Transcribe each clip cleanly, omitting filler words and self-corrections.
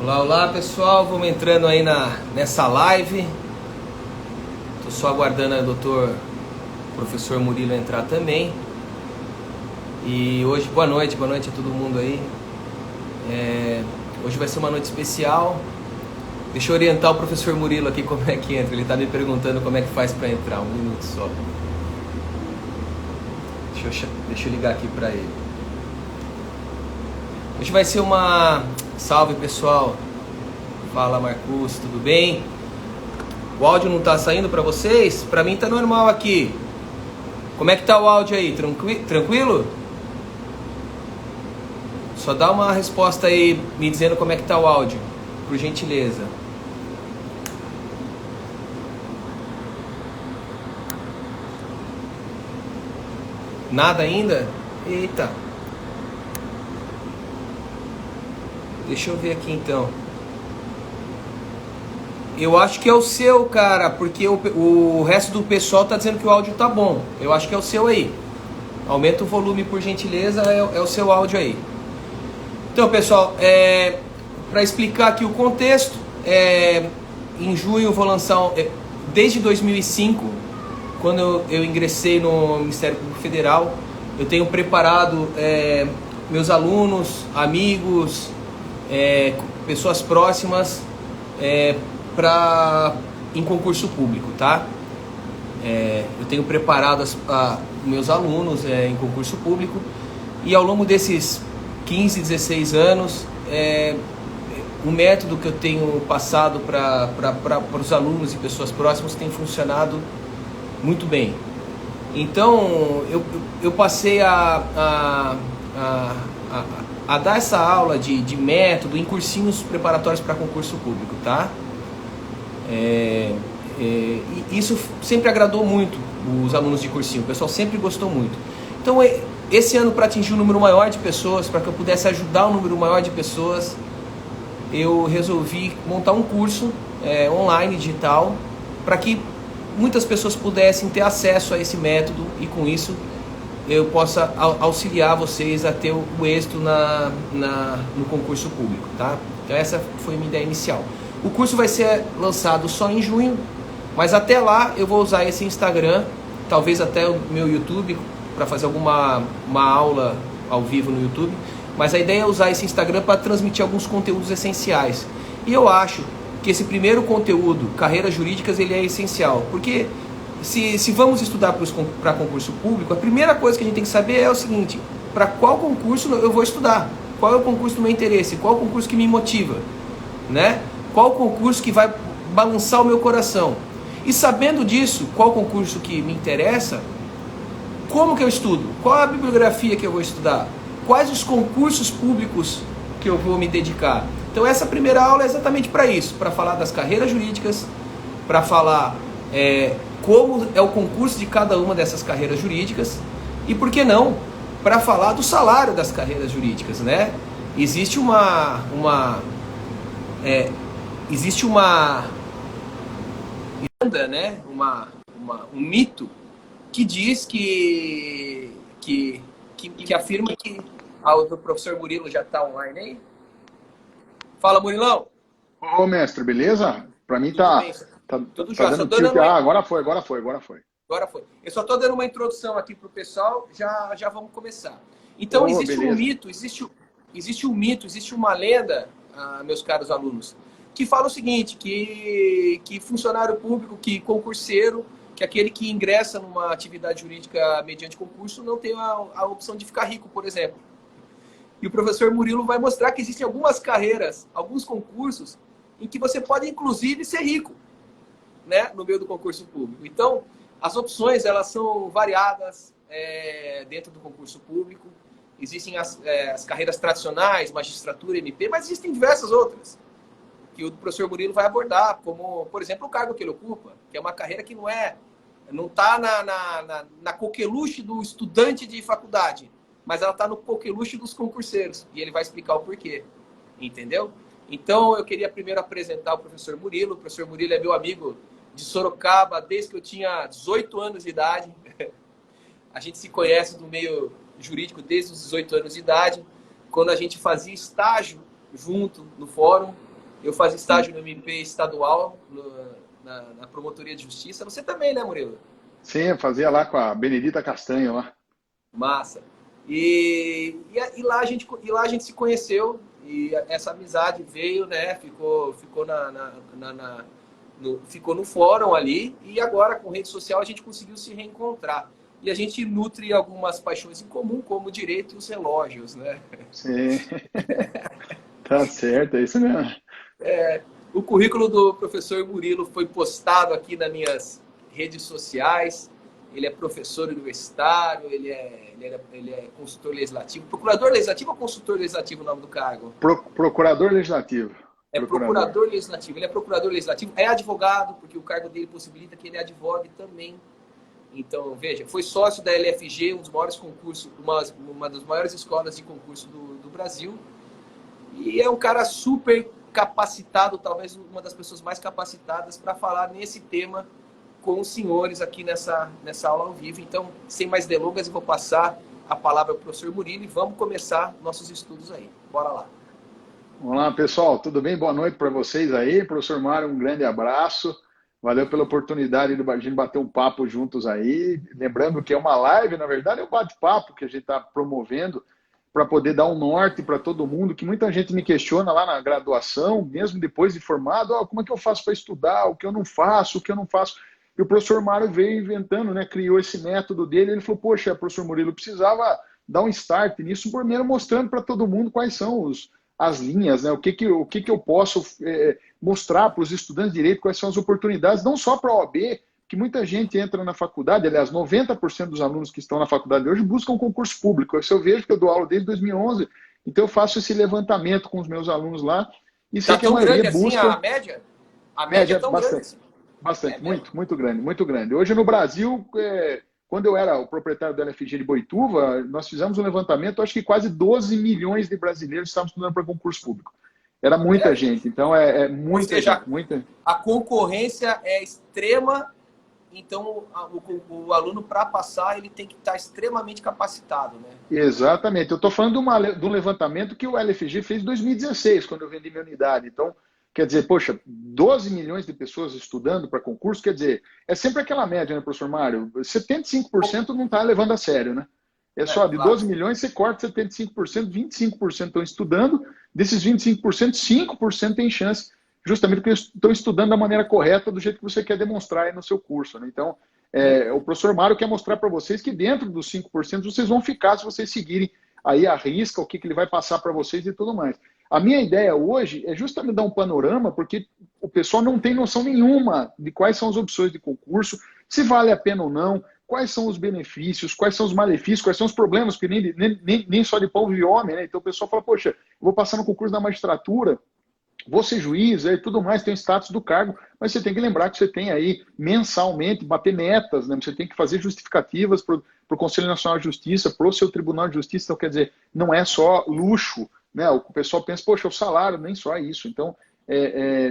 Olá, olá pessoal, vamos entrando aí nessa live. Tô só aguardando o professor Murilo entrar também. E hoje, boa noite a todo mundo aí. Hoje vai ser uma noite especial. Deixa eu orientar o professor Murilo aqui como é que entra. Ele tá me perguntando como é que faz para entrar. Um minuto só. Deixa eu ligar aqui para ele. Hoje vai ser uma... Salve pessoal. Fala Marcos, tudo bem? O áudio não tá saindo para vocês? Para mim tá normal aqui. Como é que tá o áudio aí? Tranquilo? Só dá uma resposta aí me dizendo como é que tá o áudio, por gentileza. Nada ainda? Eita. Deixa eu ver aqui então. Eu acho que é o seu, cara, porque o resto do pessoal tá dizendo que o áudio tá bom. Eu acho que é o seu aí. Aumenta o volume, por gentileza, é o seu áudio aí. Então, pessoal, para explicar aqui o contexto, em junho eu vou lançar, desde 2005, quando eu ingressei no Ministério Público Federal, eu tenho preparado meus alunos, amigos, pessoas próximas em concurso público, tá? Eu tenho preparado meus alunos em concurso público e ao longo desses 15, 16 anos, o método que eu tenho passado para os alunos e pessoas próximas tem funcionado muito bem. Então, eu passei a dar essa aula de método em cursinhos preparatórios para concurso público, tá? E isso sempre agradou muito os alunos de cursinho, o pessoal sempre gostou muito. Então, esse ano, para atingir um número maior de pessoas, para que eu pudesse ajudar um número maior de pessoas, eu resolvi montar um curso online, digital, para que muitas pessoas pudessem ter acesso a esse método e com isso eu possa auxiliar vocês a ter o êxito no concurso público, tá? Então essa foi a minha ideia inicial. O curso vai ser lançado só em junho, mas até lá eu vou usar esse Instagram, talvez até o meu YouTube, para fazer uma aula ao vivo no YouTube, mas a ideia é usar esse Instagram para transmitir alguns conteúdos essenciais. E eu acho que esse primeiro conteúdo, carreiras jurídicas, ele é essencial, porque se vamos estudar para concurso público, a primeira coisa que a gente tem que saber é o seguinte: para qual concurso eu vou estudar? Qual é o concurso do meu interesse? Qual é o concurso que me motiva? Né? Qual o concurso que vai balançar o meu coração? E sabendo disso, qual concurso que me interessa, como que eu estudo? Qual a bibliografia que eu vou estudar? Quais os concursos públicos que eu vou me dedicar? Então essa primeira aula é exatamente para isso, para falar das carreiras jurídicas, para falar como é o concurso de cada uma dessas carreiras jurídicas e, por que não, para falar do salário das carreiras jurídicas, né? Existe um mito que diz que afirma que... o professor Murilo já está online aí? Fala, Murilão! Ô, mestre, beleza? Pra mim tá, Bem, tá, tudo tá jóia. dando tilt. Agora foi. Agora foi. Eu só estou dando uma introdução aqui para o pessoal, já vamos começar. Então, existe beleza. um mito, existe uma lenda, meus caros alunos, que fala o seguinte, que funcionário público, que concurseiro, que aquele que ingressa numa atividade jurídica mediante concurso não tem a opção de ficar rico, por exemplo. E o professor Murilo vai mostrar que existem algumas carreiras, alguns concursos, em que você pode, inclusive, ser rico, né, no meio do concurso público. Então, as opções, elas são variadas dentro do concurso público. Existem as carreiras tradicionais, magistratura, MP, mas existem diversas outras que o professor Murilo vai abordar, como, por exemplo, o cargo que ele ocupa, que é uma carreira que não está na coqueluche do estudante de faculdade, mas ela está no coqueluche dos concurseiros, e ele vai explicar o porquê, entendeu? Então, eu queria primeiro apresentar o professor Murilo. O professor Murilo é meu amigo de Sorocaba desde que eu tinha 18 anos de idade. A gente se conhece do meio jurídico desde os 18 anos de idade, quando a gente fazia estágio junto no fórum. Eu fazia estágio no MP estadual, na Promotoria de Justiça. Você também, né, Murilo? Sim, eu fazia lá com a Benedita Castanho lá. Massa. E lá a gente se conheceu e essa amizade veio, né? Ficou no fórum ali e agora com rede social a gente conseguiu se reencontrar. E a gente nutre algumas paixões em comum, como o direito e os relógios, né? Sim, tá certo, é isso mesmo. O currículo do professor Murilo foi postado aqui nas minhas redes sociais. Ele é professor universitário, ele é consultor legislativo. Procurador legislativo ou consultor legislativo o nome do cargo? Procurador Legislativo. É procurador legislativo. Ele é procurador legislativo, é advogado, porque o cargo dele possibilita que ele advogue também. Então, veja, foi sócio da LFG, um dos maiores concursos, uma das maiores escolas de concurso do Brasil. E é um cara super capacitado, talvez uma das pessoas mais capacitadas para falar nesse tema com os senhores aqui nessa aula ao vivo. Então, sem mais delongas, eu vou passar a palavra para o professor Murilo e vamos começar nossos estudos aí. Bora lá. Olá, pessoal, tudo bem? Boa noite para vocês aí. Professor Mário, um grande abraço. Valeu pela oportunidade de a gente bater um papo juntos aí. Lembrando que é uma live, na verdade, é um bate-papo que a gente está promovendo para poder dar um norte para todo mundo, que muita gente me questiona lá na graduação, mesmo depois de formado, como é que eu faço para estudar, o que eu não faço, o que eu não faço. E o professor Mário veio inventando, né, criou esse método dele, ele falou, poxa, professor Murilo, precisava dar um start nisso, primeiro mostrando para todo mundo quais são as linhas, né, o que eu posso mostrar para os estudantes de direito, quais são as oportunidades, não só para a OAB, que muita gente entra na faculdade, aliás, 90% dos alunos que estão na faculdade hoje buscam concurso público. Isso eu vejo que eu dou aula desde 2011, então eu faço esse levantamento com os meus alunos lá e sei que a maioria busca... Assim a média? A média é tão bastante, grande assim? bastante, muito grande, muito grande. Hoje no Brasil, quando eu era o proprietário da LFG de Boituva, nós fizemos um levantamento, acho que quase 12 milhões de brasileiros estavam estudando para concurso público. Era muita gente, então muita, ou seja, gente, muita. A concorrência é extrema. Então, o aluno, para passar, ele tem que estar extremamente capacitado, né? Exatamente. Eu estou falando de um levantamento que o LFG fez em 2016, quando eu vendi minha unidade. Então, quer dizer, poxa, 12 milhões de pessoas estudando para concurso, quer dizer, é sempre aquela média, né, professor Mário? 75% não está levando a sério, né? É só, de 12 milhões, você corta 75%, 25% estão estudando, desses 25%, 5% tem chance, justamente porque estão estudando da maneira correta, do jeito que você quer demonstrar aí no seu curso, né? Então, o professor Mário quer mostrar para vocês que dentro dos 5% vocês vão ficar se vocês seguirem aí a risca, o que ele vai passar para vocês e tudo mais. A minha ideia hoje é justamente dar um panorama, porque o pessoal não tem noção nenhuma de quais são as opções de concurso, se vale a pena ou não, quais são os benefícios, quais são os malefícios, quais são os problemas, porque nem só de pão vive homem, né? Então o pessoal fala, poxa, eu vou passar no concurso da magistratura, vou ser juiz e tudo mais, tem o status do cargo, mas você tem que lembrar que você tem aí mensalmente bater metas, né? Você tem que fazer justificativas para o Conselho Nacional de Justiça, para o seu Tribunal de Justiça, então quer dizer, não é só luxo, né? O pessoal pensa, poxa, o salário nem só é isso. Então,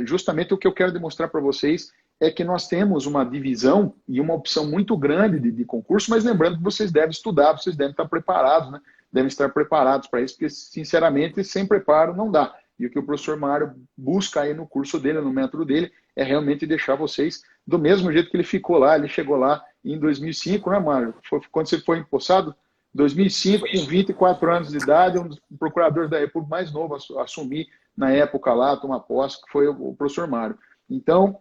justamente o que eu quero demonstrar para vocês é que nós temos uma divisão e uma opção muito grande de concurso, mas lembrando que vocês devem estudar, vocês devem estar preparados, né? Devem estar preparados para isso, porque, sinceramente, sem preparo não dá. E o que o professor Mário busca aí no curso dele, no método dele, é realmente deixar vocês do mesmo jeito que ele ficou lá. Ele chegou lá em 2005, né, Mário? Foi quando você foi empossado? 2005, com 24 anos de idade, um dos procuradores da República mais novo a assumir na época lá, tomar posse, que foi o professor Mário. Então,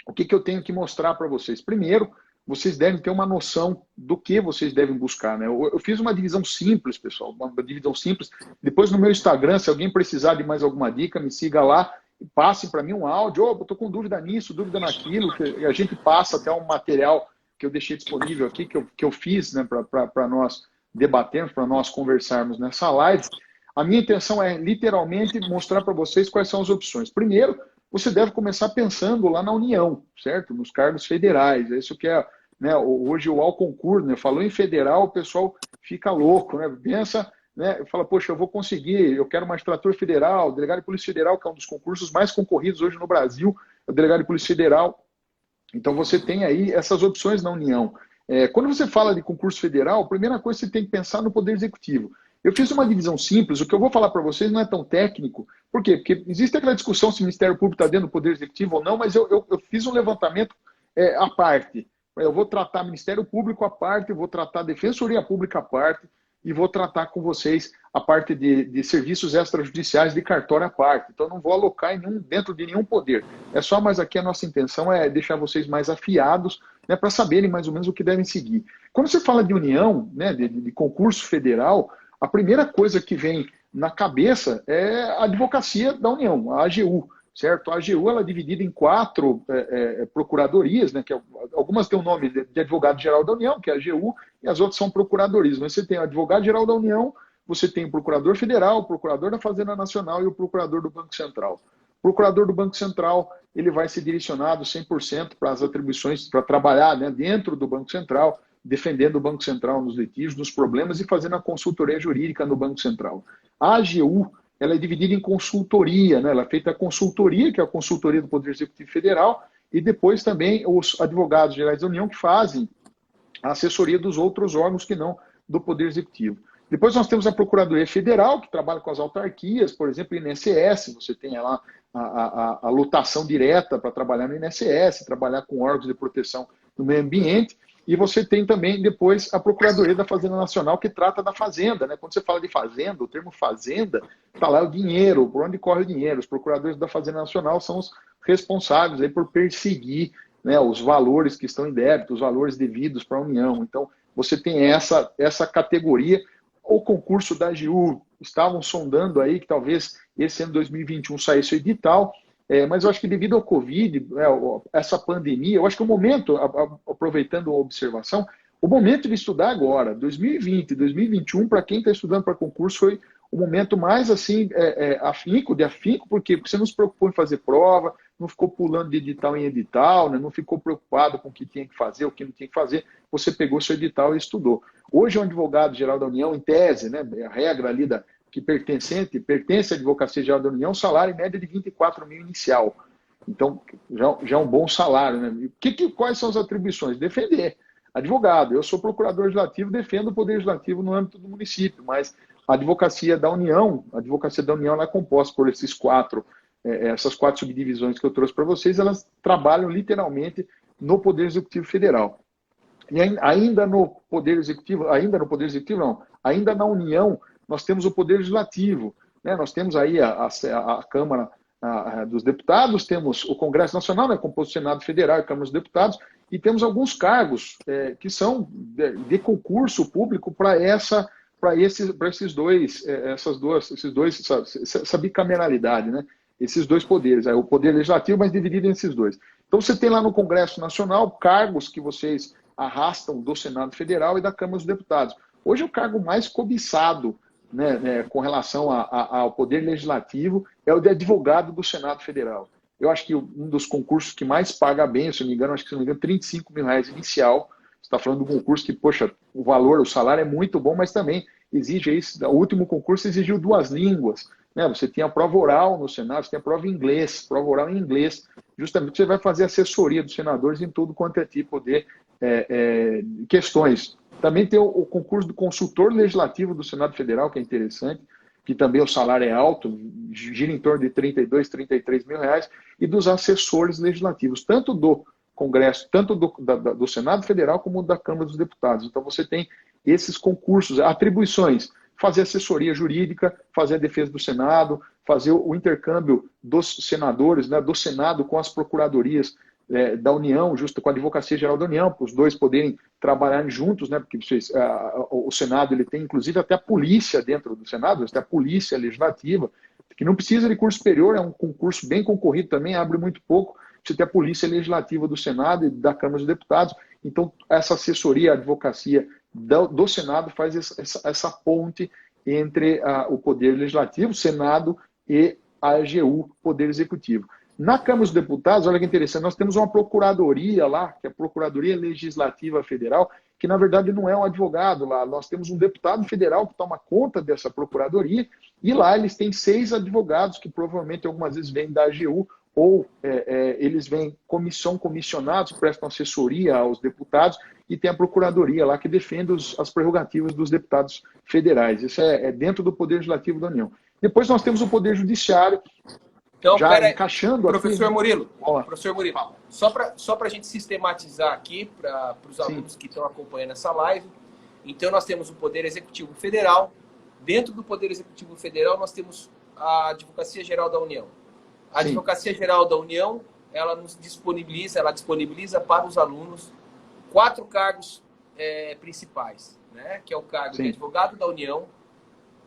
o que eu tenho que mostrar para vocês? Primeiro, vocês devem ter uma noção do que vocês devem buscar, né? Eu fiz uma divisão simples, pessoal, uma divisão simples. Depois no meu Instagram, se alguém precisar de mais alguma dica, me siga lá e passe para mim um áudio. Eu estou com dúvida nisso, dúvida naquilo, que a gente passa até um material que eu deixei disponível aqui, que eu fiz, né, para nós debatermos, para nós conversarmos nessa live. A minha intenção é literalmente mostrar para vocês quais são as opções. Primeiro, você deve começar pensando lá na União, certo? Nos cargos federais. É isso que é, né, hoje o Alconcur, né? Falou em federal, o pessoal fica louco, né? Pensa, né? Fala, poxa, eu vou conseguir, eu quero magistratura federal, delegado de Polícia Federal, que é um dos concursos mais concorridos hoje no Brasil, é o delegado de Polícia Federal. Então você tem aí essas opções na União. Quando você fala de concurso federal, a primeira coisa que você tem que pensar no Poder Executivo. Eu fiz uma divisão simples, o que eu vou falar para vocês não é tão técnico. Por quê? Porque existe aquela discussão se o Ministério Público está dentro do Poder Executivo ou não, mas eu fiz um levantamento à parte. Eu vou tratar Ministério Público à parte, eu vou tratar Defensoria Pública à parte e vou tratar com vocês a parte de serviços extrajudiciais de cartório à parte. Então, não vou alocar dentro de nenhum poder. É só, mas aqui a nossa intenção é deixar vocês mais afiados, né, para saberem mais ou menos o que devem seguir. Quando você fala de união, né, de concurso federal, a primeira coisa que vem na cabeça é a advocacia da União, a AGU, certo? A AGU ela é dividida em 4 procuradorias, né, que algumas têm o nome de Advogado-Geral da União, que é a AGU, e as outras são procuradorias. Mas você tem o Advogado-Geral da União, você tem o Procurador Federal, o Procurador da Fazenda Nacional e o Procurador do Banco Central. O Procurador do Banco Central ele vai ser direcionado 100% para as atribuições, para trabalhar, né, dentro do Banco Central, defendendo o Banco Central nos litígios, nos problemas e fazendo a consultoria jurídica no Banco Central. A AGU ela é dividida em consultoria, né? Ela é feita a consultoria, que é a consultoria do Poder Executivo Federal, e depois também os advogados gerais da União que fazem a assessoria dos outros órgãos que não do Poder Executivo. Depois nós temos a Procuradoria Federal, que trabalha com as autarquias, por exemplo, o INSS, você tem lá a lotação direta para trabalhar no INSS, trabalhar com órgãos de proteção do meio ambiente, e você tem também depois a Procuradoria da Fazenda Nacional, que trata da fazenda, né? Quando você fala de fazenda, o termo fazenda, está lá o dinheiro, por onde corre o dinheiro. Os procuradores da Fazenda Nacional são os responsáveis aí por perseguir, né, os valores que estão em débito, os valores devidos para a União. Então, você tem essa categoria. O concurso da AGU, estavam sondando aí que talvez esse ano 2021 saísse o edital, mas eu acho que devido ao Covid, essa pandemia, eu acho que o momento, aproveitando a observação, o momento de estudar agora, 2020, 2021, para quem está estudando para concurso, foi o momento mais assim, de afinco, porque você não se preocupou em fazer prova, não ficou pulando de edital em edital, né? Não ficou preocupado com o que tinha que fazer, o que não tinha que fazer, você pegou seu edital e estudou. Hoje, um advogado-geral da União, em tese, né, a regra ali que pertence à Advocacia Geral da União, salário em média de 24 mil inicial. Então, já é um bom salário. Né? Quais são as atribuições? Defender. Advogado, eu sou procurador legislativo, defendo o Poder Legislativo no âmbito do município, mas a Advocacia da União ela é composta por essas 4 subdivisões que eu trouxe para vocês, elas trabalham literalmente no Poder Executivo Federal. E ainda no Poder Executivo não, ainda na União, nós temos o Poder Legislativo, né? Nós temos aí a Câmara dos Deputados, temos o Congresso Nacional, né, composto do Senado Federal e Câmara dos Deputados, e temos alguns cargos que são de concurso público para essa bicameralidade, né? Esses 2 poderes, o Poder Legislativo, mas dividido nesses 2. Então você tem lá no Congresso Nacional cargos que vocês arrastam do Senado Federal e da Câmara dos Deputados. Hoje o cargo mais cobiçado, né, com relação ao Poder Legislativo é o de advogado do Senado Federal. Eu acho que um dos concursos que mais paga bem, se não me engano, R$35 mil inicial. Você está falando de um concurso que, poxa, o salário é muito bom, mas também exige isso. O último concurso exigiu 2 línguas. Né? Você tem a prova oral no Senado, você tem a prova em inglês, prova oral em inglês. Justamente você vai fazer assessoria dos senadores em tudo quanto é tipo de questões. Também tem o concurso do consultor legislativo do Senado Federal, que é interessante, que também o salário é alto, gira em torno de R$32, R$33 mil, e dos assessores legislativos, tanto do Congresso, tanto do Senado Federal como da Câmara dos Deputados. Então você tem esses concursos, atribuições, fazer assessoria jurídica, fazer a defesa do Senado, fazer o intercâmbio dos senadores, né, do Senado com as procuradorias da União, justo com a Advocacia Geral da União, para os 2 poderem trabalhar juntos, né, porque o Senado ele tem inclusive até a polícia dentro do Senado, até a polícia legislativa, que não precisa de curso superior, é um concurso bem concorrido também, abre muito pouco, você tem a polícia legislativa do Senado e da Câmara dos Deputados, então essa assessoria, a advocacia do Senado faz essa ponte entre o Poder Legislativo, o Senado e a AGU, Poder Executivo. Na Câmara dos Deputados, olha que interessante, nós temos uma procuradoria lá, que é a Procuradoria Legislativa Federal, que na verdade não é um advogado lá, nós temos um deputado federal que toma conta dessa procuradoria, e lá eles têm 6 advogados, que provavelmente algumas vezes vêm da AGU ou eles vêm, são comissionados, prestam assessoria aos deputados, e tem a Procuradoria lá que defende as prerrogativas dos deputados federais. Isso é dentro do Poder Legislativo da União. Depois nós temos o Poder Judiciário, Então, já encaixando professor aqui. Murilo, professor Murilo, só para a gente sistematizar aqui, para os alunos que estão acompanhando essa live, então nós temos o Poder Executivo Federal. Dentro do Poder Executivo Federal, nós temos a Advocacia Geral da União. A Advocacia Geral da União, ela disponibiliza para os alunos 4 cargos principais, né? Que é o cargo de advogado da União,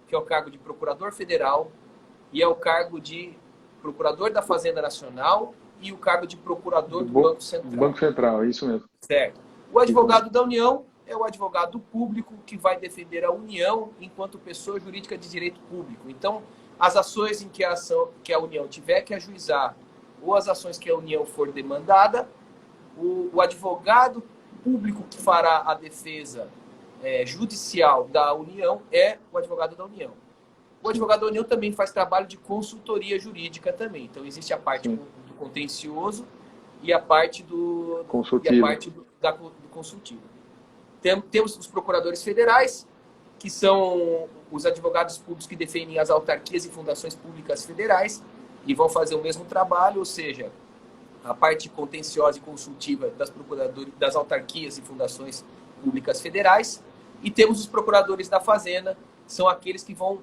que é o cargo de procurador federal, e é o cargo de procurador da Fazenda Nacional e o cargo de procurador do Banco Central. Banco Central, é isso mesmo. Certo. O advogado da União é o advogado público que vai defender a União enquanto pessoa jurídica de direito público. Então, as ações em que a União tiver que ajuizar ou as ações que a União for demandada, o advogado público que fará a defesa judicial da União é o advogado da União. O advogado da União também faz trabalho de consultoria jurídica também. Então, existe a parte do contencioso e a parte do consultivo. Temos os procuradores federais, que são os advogados públicos que defendem as autarquias e fundações públicas federais e vão fazer o mesmo trabalho, ou seja, a parte contenciosa e consultiva das autarquias e fundações públicas federais. E temos os procuradores da Fazenda, que são aqueles que vão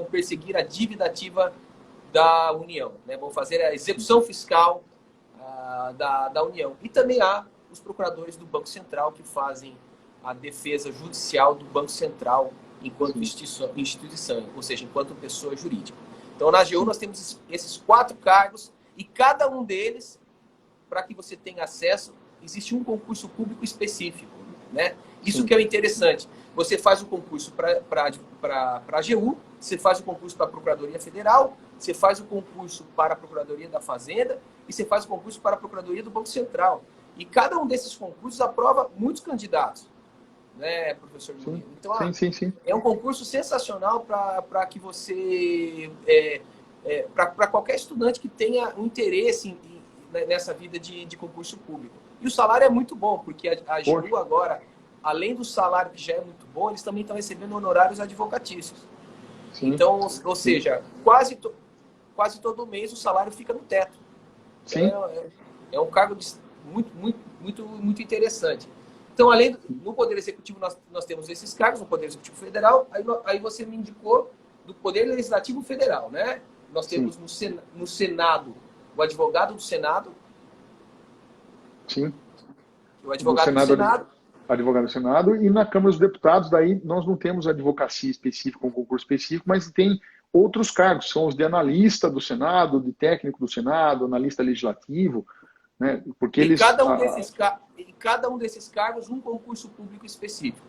perseguir a dívida ativa da União, né? Vão fazer a execução fiscal da União. E também há os procuradores do Banco Central, que fazem a defesa judicial do Banco Central enquanto instituição, ou seja, enquanto pessoa jurídica. Então, na AGU, nós temos esses 4 cargos, e cada um deles, para que você tenha acesso, existe um concurso público específico, né? Isso que é o interessante. Você faz o concurso para a AGU, você faz o concurso para a Procuradoria Federal, você faz o concurso para a Procuradoria da Fazenda e você faz o concurso para a Procuradoria do Banco Central. E cada um desses concursos aprova muitos candidatos, né, professor? Então, sim. É um concurso sensacional para que você... para qualquer estudante que tenha um interesse nessa vida de concurso público. E o salário é muito bom, porque a AGU agora, além do salário que já é muito bom, eles também estão recebendo honorários advocatícios. Então, ou seja, quase todo mês o salário fica no teto. É um cargo muito interessante. Então, no Poder Executivo, nós temos esses cargos, no Poder Executivo Federal, aí você me indicou do Poder Legislativo Federal, né? Nós temos no Senado o advogado do Senado. Sim. O advogado do Senado. Advogado do Senado. E na Câmara dos Deputados, daí nós não temos advocacia específica, um concurso específico, mas tem outros cargos, são os de analista do Senado, de técnico do Senado, analista legislativo, né? Porque cada um desses cargos, um concurso público específico.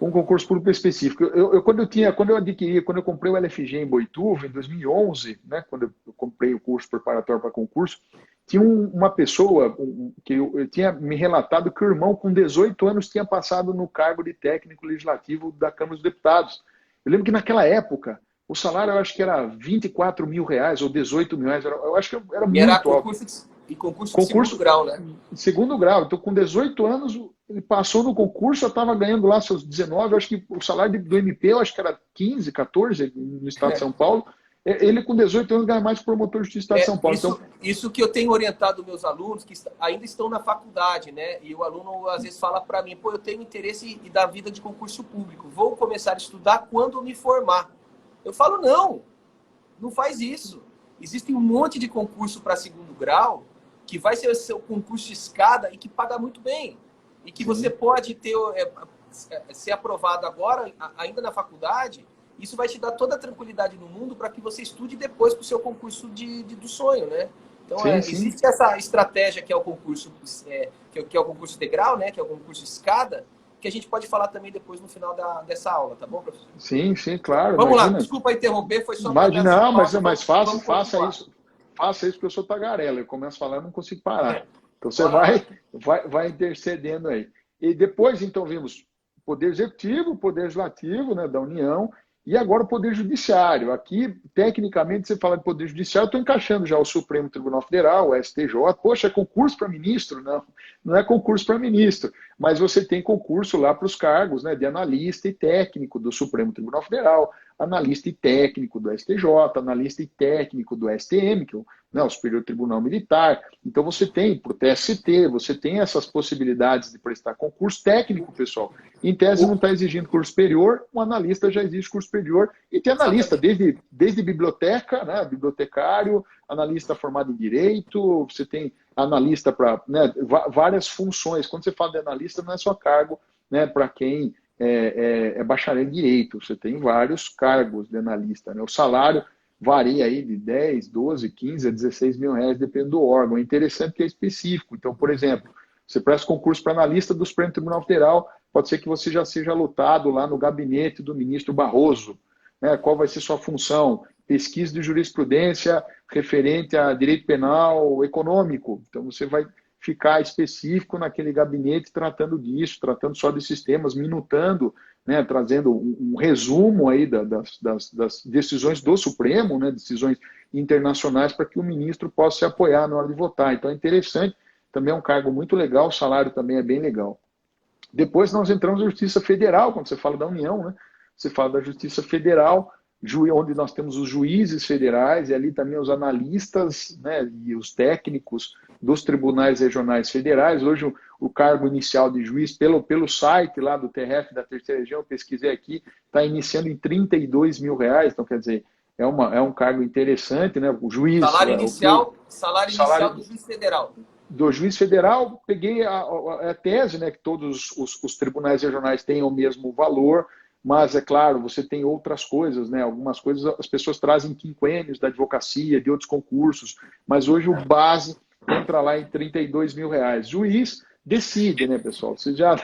Um concurso público específico. Quando eu comprei o LFG em Boituva, em 2011, né, quando eu comprei o curso preparatório para concurso, tinha uma pessoa que eu tinha me relatado que o irmão, com 18 anos, tinha passado no cargo de técnico legislativo da Câmara dos Deputados. Eu lembro que naquela época, o salário eu acho que era 24 mil reais ou 18 mil reais. Eu acho que era muito alto. Concurso de segundo grau, né? Segundo grau. Então, com 18 anos, ele passou no concurso, já estava ganhando lá seus 19. Eu acho que o salário do MP, eu acho que era 15, 14 no estado de São Paulo. Ele, com 18 anos, ganha mais que promotor de justiça do estado de São Paulo. Isso que eu tenho orientado meus alunos, que ainda estão na faculdade, né? E o aluno, às vezes, fala para mim, eu tenho interesse da vida de concurso público. Vou começar a estudar quando me formar. Eu falo, não faz isso. Existe um monte de concurso para segundo grau que vai ser o seu concurso de escada e que paga muito bem. E que você pode ser aprovado agora, ainda na faculdade. Isso vai te dar toda a tranquilidade no mundo para que você estude depois para o seu concurso do sonho, né? Então, existe essa estratégia que é o concurso, que é o concurso integral, né? Que é o concurso escada, que a gente pode falar também depois no final dessa aula, tá bom, professor? Sim, claro. Vamos lá, desculpa interromper, foi só... Mas faça isso. Faça isso porque eu sou tagarela. Eu começo falando, não consigo parar. Então você vai intercedendo aí. E depois, então, vimos o Poder Executivo, o Poder Legislativo, né, da União, E agora o Poder Judiciário. Aqui, tecnicamente, você fala de Poder Judiciário, eu estou encaixando já o Supremo Tribunal Federal, o STJ. Poxa, é concurso para ministro? Não, não é concurso para ministro. Mas você tem concurso lá para os cargos, né, de analista e técnico do Supremo Tribunal Federal, analista e técnico do STJ, analista e técnico do STM, que é o Superior Tribunal Militar. Então você tem, para o TST, você tem essas possibilidades de prestar concurso técnico, pessoal. Em tese não está exigindo curso superior, um analista já exige curso superior, e tem analista desde biblioteca, né, bibliotecário, analista formado em direito, você tem analista para, né, várias funções. Quando você fala de analista, não é só cargo, né, para quem é bacharel em direito, você tem vários cargos de analista, né? O salário varia aí de 10, 12, 15 a 16 mil reais, depende do órgão. É interessante que é específico. Então, por exemplo, você presta concurso para analista do Supremo Tribunal Federal, pode ser que você já seja lotado lá no gabinete do ministro Barroso, né? Qual vai ser sua função? Pesquisa de jurisprudência referente a direito penal econômico. Então, você vai ficar específico naquele gabinete tratando disso, tratando só desses temas, minutando, né, trazendo um resumo aí das decisões do Supremo, né, decisões internacionais, para que o ministro possa se apoiar na hora de votar. Então é interessante, também é um cargo muito legal, o salário também é bem legal. Depois nós entramos na Justiça Federal, quando você fala da União, né, você fala da Justiça Federal, onde nós temos os juízes federais e ali também os analistas, né, e os técnicos dos tribunais regionais federais. Hoje o cargo inicial de juiz, pelo site lá do TRF da Terceira Região, eu pesquisei aqui, está iniciando em 32 mil reais, então quer dizer, é um cargo interessante, né? O juiz... Salário inicial do juiz federal. Do juiz federal, peguei a tese, né, que todos os tribunais regionais têm o mesmo valor, mas, é claro, você tem outras coisas, né? Algumas coisas as pessoas trazem quinquênios da advocacia, de outros concursos, mas hoje o base entra lá em 32 mil reais. Juiz decide, né, pessoal? Você já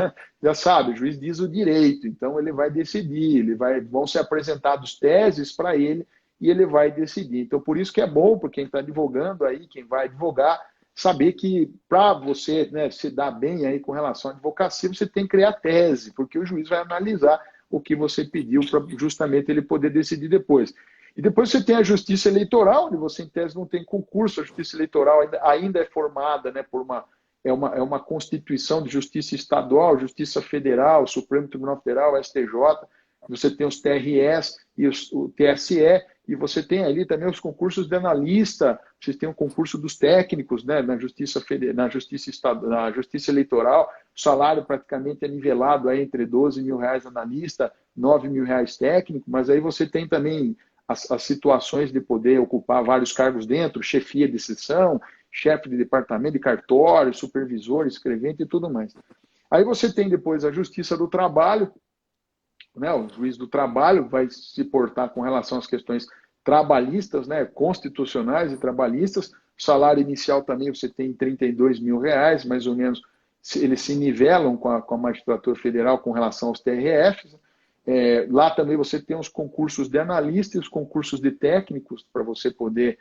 sabe, o juiz diz o direito, então ele vai decidir, vão ser apresentados teses para ele e ele vai decidir. Então, por isso que é bom, para quem está advogando aí, quem vai advogar, saber que para você, né, se dar bem aí com relação à advocacia, você tem que criar tese, porque o juiz vai analisar o que você pediu para justamente ele poder decidir depois. E depois você tem a Justiça Eleitoral, onde você, em tese, não tem concurso. A Justiça Eleitoral ainda é formada, né, por uma constituição de Justiça Estadual, Justiça Federal, Supremo Tribunal Federal, STJ, você tem os TRS e o TSE, e você tem ali também os concursos de analista, você tem o concurso dos técnicos, né, na Justiça Eleitoral, o salário praticamente é nivelado aí entre 12 mil reais analista, 9 mil reais técnico, mas aí você tem também as situações de poder ocupar vários cargos dentro, chefia de seção, chefe de departamento, de cartório, supervisor, escrevente e tudo mais. Aí você tem depois a Justiça do Trabalho, né, o juiz do trabalho vai se portar com relação às questões trabalhistas, né, constitucionais e trabalhistas. O salário inicial também você tem 32 mil reais, mais ou menos, eles se nivelam com a magistratura federal com relação aos TRFs. Lá também você tem os concursos de analista e os concursos de técnicos para você poder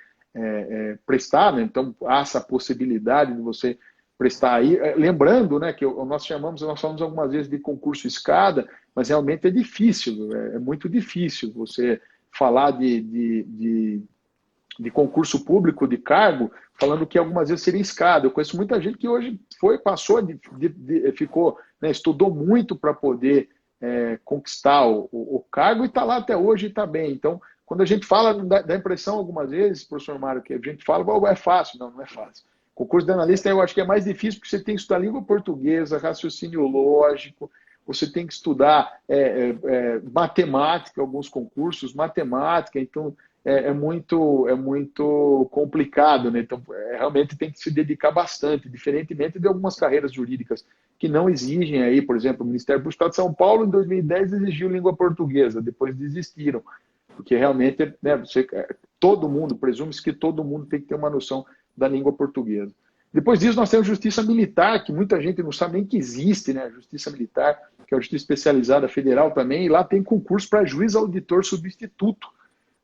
prestar, né? Então há essa possibilidade de você prestar aí. Lembrando, né, que nós falamos algumas vezes de concurso escada, mas realmente é difícil, é muito difícil você falar de concurso público, de cargo, falando que algumas vezes seria escada. Eu conheço muita gente que hoje passou, ficou, né, estudou muito para poder conquistar o cargo e está lá até hoje e está bem. Então, quando a gente fala, dá impressão algumas vezes, professor Mário, que a gente fala, é fácil. Não, não é fácil. Concurso de analista eu acho que é mais difícil porque você tem que estudar língua portuguesa, raciocínio lógico, você tem que estudar matemática, alguns concursos, matemática, então é muito complicado, né? Então realmente tem que se dedicar bastante, diferentemente de algumas carreiras jurídicas que não exigem aí, por exemplo, o Ministério do Estado de São Paulo em 2010 exigiu língua portuguesa, depois desistiram, porque realmente, né, todo mundo, presume-se que todo mundo tem que ter uma noção da língua portuguesa. Depois disso, nós temos Justiça Militar, que muita gente não sabe nem que existe, né? A Justiça Militar, que é a Justiça Especializada Federal também, e lá tem concurso para juiz auditor substituto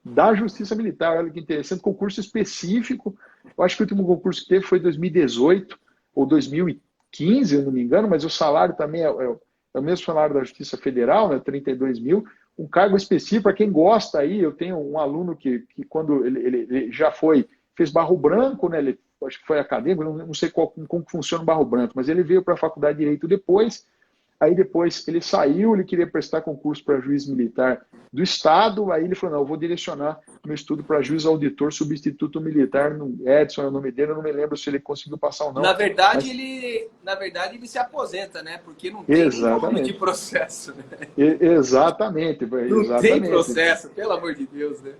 da Justiça Militar. Olha que interessante, concurso específico. Eu acho que o último concurso que teve foi em 2018 ou 2015, eu não me engano, mas o salário também é o mesmo salário da Justiça Federal, né? 32 mil. um cargo específico para quem gosta aí. Eu tenho um aluno que quando ele já fez Barro Branco, né? Ele acho que foi acadêmico, não sei como funciona o Barro Branco, mas ele veio para a Faculdade de Direito depois. Aí depois ele saiu, ele queria prestar concurso para juiz militar do Estado, aí ele falou, não, eu vou direcionar meu estudo para juiz auditor substituto militar, Edson é o nome dele, eu não me lembro se ele conseguiu passar ou não. Na verdade, mas... ele se aposenta, né? Porque não tem nem nome de Exatamente. processo, né? Exatamente. Não tem processo, pelo amor de Deus, né?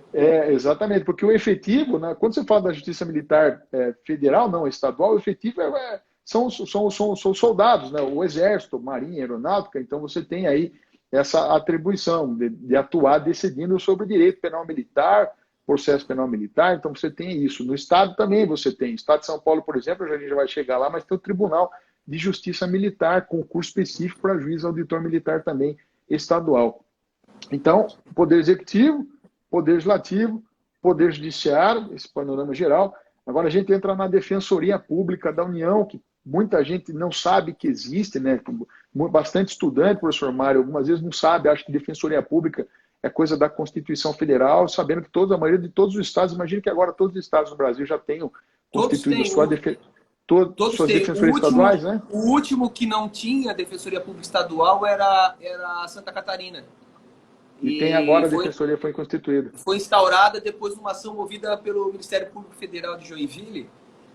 Exatamente, porque o efetivo, né, quando você fala da Justiça Militar federal, não estadual, o efetivo são soldados, né, o Exército, Marinha, Aeronáutica, então você tem aí essa atribuição de atuar decidindo sobre direito penal militar, processo penal militar, então você tem isso. No Estado também você tem. O Estado de São Paulo, por exemplo, a gente já vai chegar lá, mas tem o Tribunal de Justiça Militar, concurso específico para juiz auditor militar também estadual. Então, Poder Executivo, Poder Legislativo, Poder Judiciário, esse panorama geral. Agora a gente entra na Defensoria Pública da União, que muita gente não sabe que existe, né? Bastante estudante, professor Mário, algumas vezes não sabe, acha que Defensoria Pública é coisa da Constituição Federal, sabendo que a maioria de todos os estados, imagine que agora todos os estados do Brasil já tenham constituído suas defensorias estaduais, né? O último que não tinha Defensoria Pública Estadual era Santa Catarina. E tem agora a Defensoria foi constituída. Foi instaurada depois de uma ação movida pelo Ministério Público Federal de Joinville.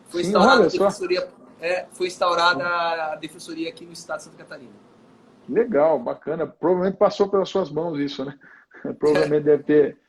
Foi instaurada a Defensoria aqui no estado de Santa Catarina. Legal, bacana. Provavelmente passou pelas suas mãos isso, né? Provavelmente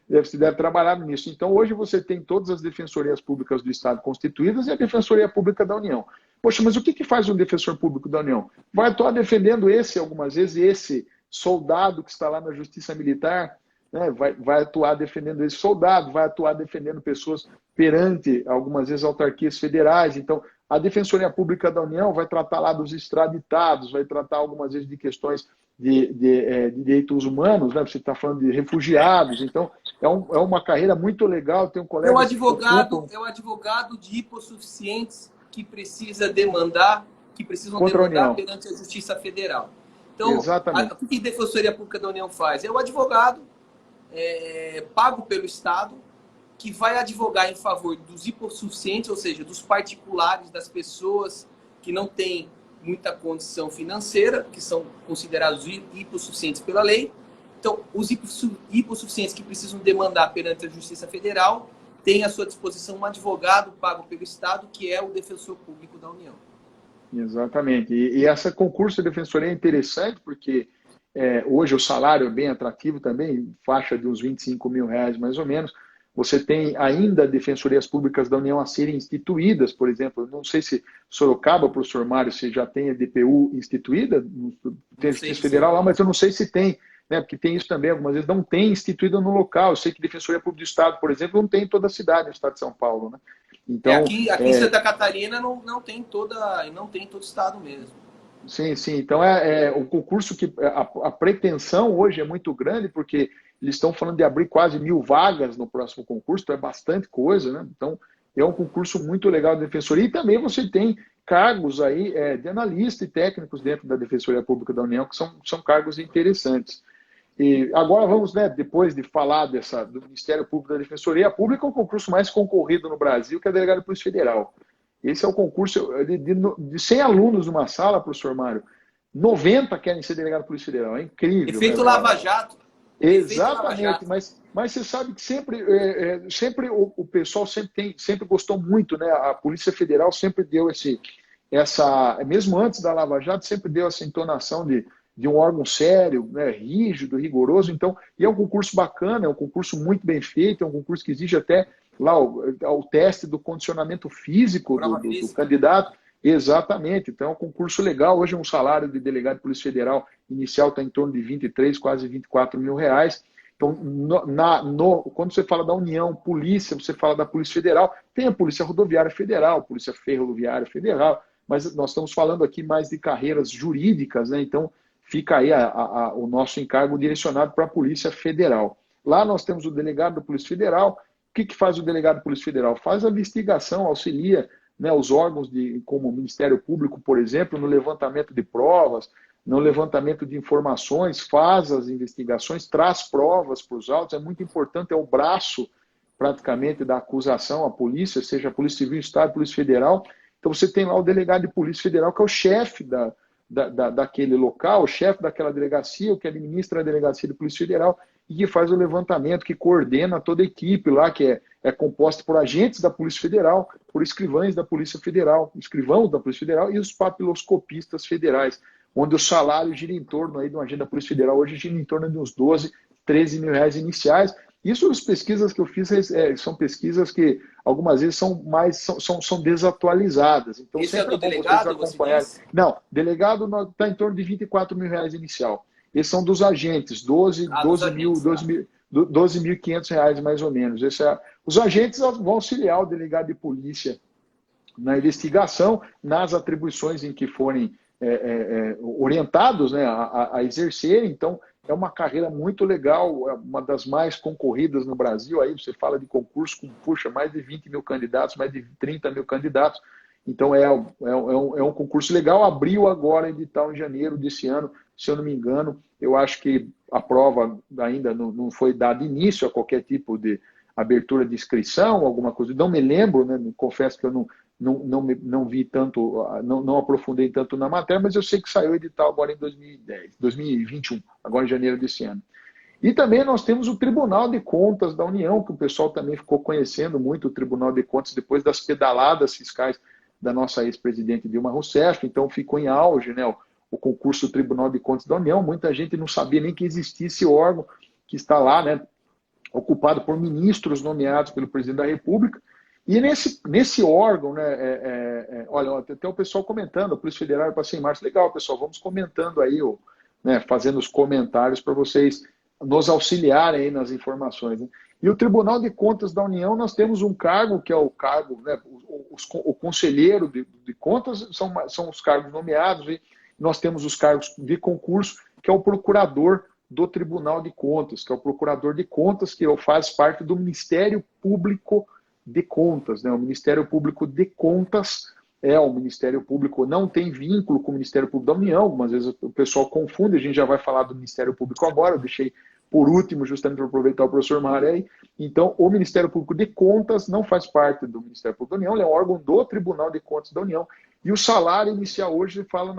deve trabalhar nisso. Então, hoje você tem todas as defensorias públicas do Estado constituídas e a Defensoria Pública da União. Poxa, mas o que faz um defensor público da União? Vai atuar defendendo algumas vezes, esse soldado que está lá na Justiça Militar, né? Vai atuar defendendo esse soldado, vai atuar defendendo pessoas perante, algumas vezes, autarquias federais. Então, a Defensoria Pública da União vai tratar lá dos extraditados, vai tratar algumas vezes de questões de direitos humanos, né? Você está falando de refugiados, então é uma carreira muito legal. Tem um colega. É o advogado de hipossuficientes que precisam demandar perante a Justiça Federal. Então, o que a Defensoria Pública da União faz? É o advogado pago pelo Estado que vai advogar em favor dos hipossuficientes, ou seja, dos particulares, das pessoas que não têm muita condição financeira, que são considerados hipossuficientes pela lei. Então, os hipossuficientes que precisam demandar perante a Justiça Federal têm à sua disposição um advogado pago pelo Estado, que é o Defensor Público da União. Exatamente. E esse concurso de defensoria é interessante porque hoje o salário é bem atrativo também, faixa de uns R$25 mil mais ou menos. Você tem ainda defensorias públicas da União a serem instituídas, por exemplo. Não sei se Sorocaba, professor Mário, se já tem a DPU instituída, tem a Justiça Federal lá, mas eu não sei se tem, né? Porque tem isso também, algumas vezes não tem instituída no local. Eu sei que Defensoria Pública do Estado, por exemplo, não tem em toda a cidade, no estado de São Paulo, né? Então, aqui em Santa Catarina não tem todo o estado mesmo. Sim. Então, o concurso que a pretensão hoje é muito grande, porque eles estão falando de abrir quase 1.000 vagas no próximo concurso, então é bastante coisa, né? Então, é um concurso muito legal de defensoria. E também você tem cargos aí de analista e técnicos dentro da Defensoria Pública da União, que são cargos interessantes. E agora vamos, né, depois de falar do Ministério Público da Defensoria Pública, o concurso mais concorrido no Brasil, que é a Delegado de Polícia Federal. Esse é o concurso de 100 alunos numa sala, professor Mário, 90 querem ser delegado de Polícia Federal. É incrível. Efeito Lava Jato. Exatamente, mas você sabe que sempre o pessoal sempre gostou muito, né? A Polícia Federal sempre deu mesmo antes da Lava Jato, sempre deu essa entonação de um órgão sério, né? Rígido, rigoroso. Então, e é um concurso bacana, é um concurso muito bem feito, é um concurso que exige até lá o teste do condicionamento físico do candidato. Exatamente, então é um concurso legal. Hoje um salário de delegado de Polícia Federal inicial está em torno de 23, quase 24 mil reais. Então, quando você fala da União, Polícia, você fala da Polícia Federal, tem a Polícia Rodoviária Federal, Polícia Ferroviária Federal, mas nós estamos falando aqui mais de carreiras jurídicas, né? Então fica aí o nosso encargo direcionado para a Polícia Federal. Lá nós temos o delegado da Polícia Federal. O que faz o delegado da Polícia Federal? Faz a investigação, auxilia, né, os órgãos como o Ministério Público, por exemplo, no levantamento de provas, no levantamento de informações, faz as investigações, traz provas para os autos. É muito importante, é o braço praticamente da acusação, a polícia, seja a Polícia Civil, Estado, Polícia Federal. Então você tem lá o delegado de Polícia Federal, que é o chefe daquele local, o chefe daquela delegacia, o que administra a delegacia de Polícia Federal, e que faz o levantamento, que coordena toda a equipe lá, que é composta por agentes da Polícia Federal, por escrivães da Polícia Federal, escrivãos da Polícia Federal e os papiloscopistas federais, onde o salário gira em torno aí de um agente da Polícia Federal, hoje gira em torno de uns 12, 13 mil reais iniciais. Isso, as pesquisas que eu fiz, são pesquisas que algumas vezes são desatualizadas. Então, esse sempre é do bom vocês delegado, acompanharem. Não, delegado está em torno de 24 mil reais inicial. Esses são dos agentes, 12.500 reais mais ou menos. Os agentes vão auxiliar o delegado de polícia na investigação, nas atribuições em que forem orientados, né, a exercer. Então, é uma carreira muito legal, é uma das mais concorridas no Brasil. Aí você fala de concurso com, puxa, mais de 20 mil candidatos, mais de 30 mil candidatos. Então, é um concurso legal. Abriu agora edital em janeiro desse ano, se eu não me engano. Eu acho que a prova ainda não foi dado início a qualquer tipo de abertura de inscrição, alguma coisa. Não me lembro, né? Confesso que eu não vi tanto, não aprofundei tanto na matéria, mas eu sei que saiu o edital agora em 2021, agora em janeiro desse ano. E também nós temos o Tribunal de Contas da União, que o pessoal também ficou conhecendo muito o Tribunal de Contas depois das pedaladas fiscais da nossa ex-presidente Dilma Rousseff. Então ficou em auge, né, o concurso do Tribunal de Contas da União. Muita gente não sabia nem que existia esse órgão que está lá, né, ocupado por ministros nomeados pelo presidente da República. E nesse órgão, né, olha, até o pessoal comentando, a Polícia Federal eu passei em março, legal, pessoal, vamos comentando aí, né, fazendo os comentários para vocês nos auxiliarem aí nas informações. Né? E o Tribunal de Contas da União, nós temos um cargo, que é o cargo, né, o conselheiro de contas são os cargos nomeados, e nós temos os cargos de concurso, que é o procurador do Tribunal de Contas, que é o procurador de contas, que faz parte do Ministério Público de Contas, né? O Ministério Público de Contas o Ministério Público, não tem vínculo com o Ministério Público da União. Algumas vezes o pessoal confunde, a gente já vai falar do Ministério Público agora, eu deixei por último, justamente para aproveitar o professor Maré. Então, o Ministério Público de Contas não faz parte do Ministério Público da União, ele é um órgão do Tribunal de Contas da União. E o salário inicial hoje fala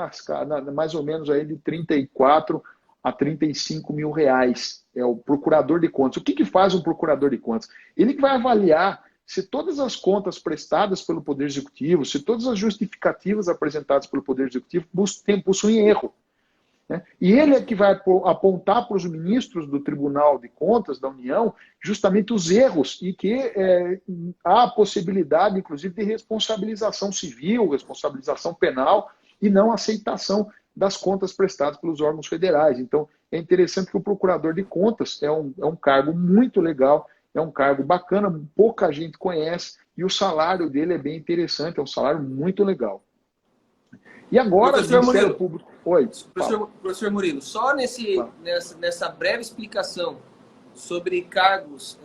mais ou menos aí de 34 a 35 mil reais. É o procurador de contas. O que faz um procurador de contas? Ele vai avaliar se todas as contas prestadas pelo Poder Executivo, se todas as justificativas apresentadas pelo Poder Executivo possuem erro. Né? E ele é que vai apontar para os ministros do Tribunal de Contas da União justamente os erros e que há a possibilidade, inclusive, de responsabilização civil, responsabilização penal e não aceitação das contas prestadas pelos órgãos federais. Então, é interessante que o procurador de contas é um cargo muito legal, é um cargo bacana, pouca gente conhece, e o salário dele é bem interessante, é um salário muito legal. E agora, o Ministério Público... Oi, professor Murilo, só nessa breve explicação sobre cargos,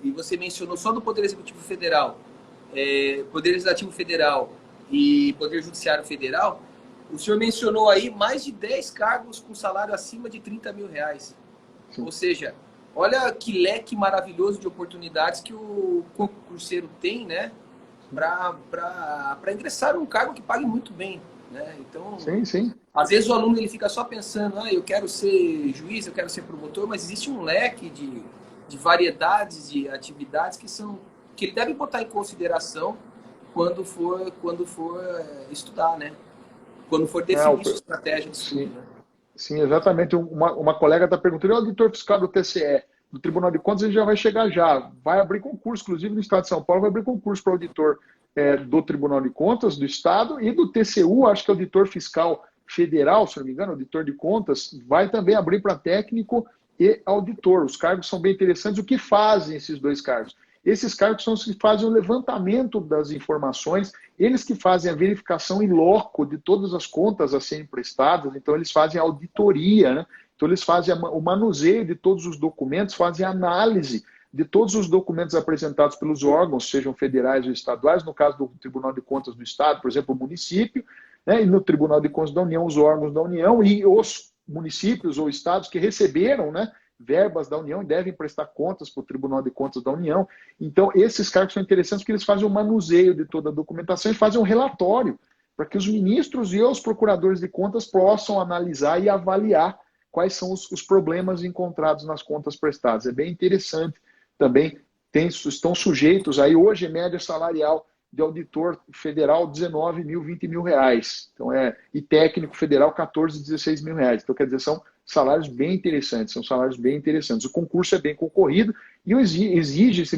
e você mencionou só do Poder Executivo Federal, Poder Legislativo Federal e Poder Judiciário Federal, o senhor mencionou aí mais de 10 cargos com salário acima de 30 mil reais. Sim. Ou seja, olha que leque maravilhoso de oportunidades que o concurseiro tem, né, para ingressar num cargo que pague muito bem. Né? Então, sim. Às vezes o aluno ele fica só pensando, eu quero ser juiz, eu quero ser promotor, mas existe um leque de variedades de atividades que ele deve botar em consideração quando for estudar, né? Quando for definir sua estratégia de estudo. Né? Sim, exatamente. Uma colega está perguntando, o auditor fiscal do TCE, do Tribunal de Contas, ele já vai chegar já. Vai abrir concurso, inclusive no Estado de São Paulo, vai abrir concurso para auditor do Tribunal de Contas do Estado e do TCU, acho que é auditor fiscal federal, se não me engano, auditor de contas, vai também abrir para técnico e auditor. Os cargos são bem interessantes. O que fazem esses dois cargos? Esses cargos são os que fazem o levantamento das informações, eles que fazem a verificação in loco de todas as contas a serem prestadas, então eles fazem a auditoria, né? Então eles fazem o manuseio de todos os documentos, fazem a análise de todos os documentos apresentados pelos órgãos, sejam federais ou estaduais, no caso do Tribunal de Contas do Estado, por exemplo, o município, né? E no Tribunal de Contas da União, os órgãos da União e os municípios ou estados que receberam, né, verbas da União e devem prestar contas para o Tribunal de Contas da União. Então, esses cargos são interessantes porque eles fazem o manuseio de toda a documentação e fazem um relatório para que os ministros e os procuradores de contas possam analisar e avaliar quais são os problemas encontrados nas contas prestadas. É bem interessante também. Estão sujeitos aí, hoje, média salarial de auditor federal, 19 mil, 20 mil reais. Então, e técnico federal, 14, 16 mil reais. Então, quer dizer, são salários bem interessantes, são salários bem interessantes. O concurso é bem concorrido e exige-se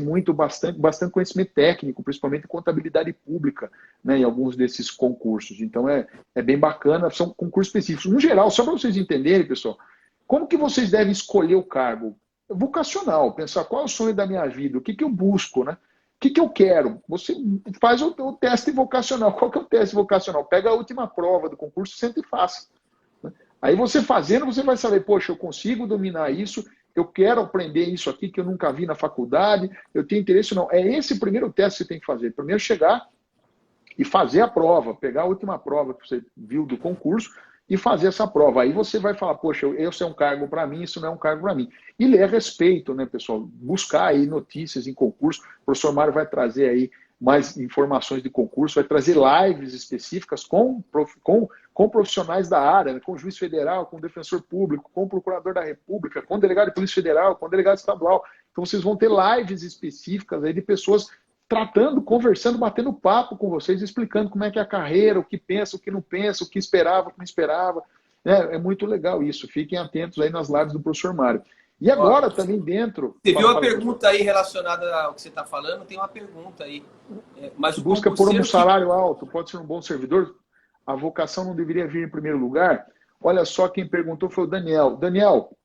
bastante conhecimento técnico, principalmente em contabilidade pública, né, em alguns desses concursos. Então, é bem bacana, são concursos específicos. No geral, só para vocês entenderem, pessoal, como que vocês devem escolher o cargo? Vocacional, pensar qual é o sonho da minha vida, o que eu busco, né? O que eu quero? Você faz o teste vocacional. Qual que é o teste vocacional? Pega a última prova do concurso, senta e faça. Aí você fazendo, você vai saber, poxa, eu consigo dominar isso, eu quero aprender isso aqui que eu nunca vi na faculdade, eu tenho interesse ou não. É esse o primeiro teste que você tem que fazer. Primeiro chegar e fazer a prova, pegar a última prova que você viu do concurso e fazer essa prova. Aí você vai falar, poxa, esse é um cargo para mim, isso não é um cargo para mim. E ler a respeito, né, pessoal? Buscar aí notícias em concurso. O professor Mário vai trazer aí mais informações de concurso, vai trazer lives específicas com profissionais da área, né, com o juiz federal, com o defensor público, com o procurador da República, com o delegado de Polícia Federal, com o delegado estadual. Então vocês vão ter lives específicas aí de pessoas tratando, conversando, batendo papo com vocês, explicando como é que é a carreira, o que pensa, o que não pensa, o que esperava, o que não esperava. É muito legal isso. Fiquem atentos aí nas lives do professor Mário. E agora também dentro... Você viu a pergunta aí relacionada ao que você está falando? Tem uma pergunta aí. Mas busca por um salário alto, pode ser um bom servidor? A vocação não deveria vir em primeiro lugar? Olha só, quem perguntou foi o Daniel. Daniel,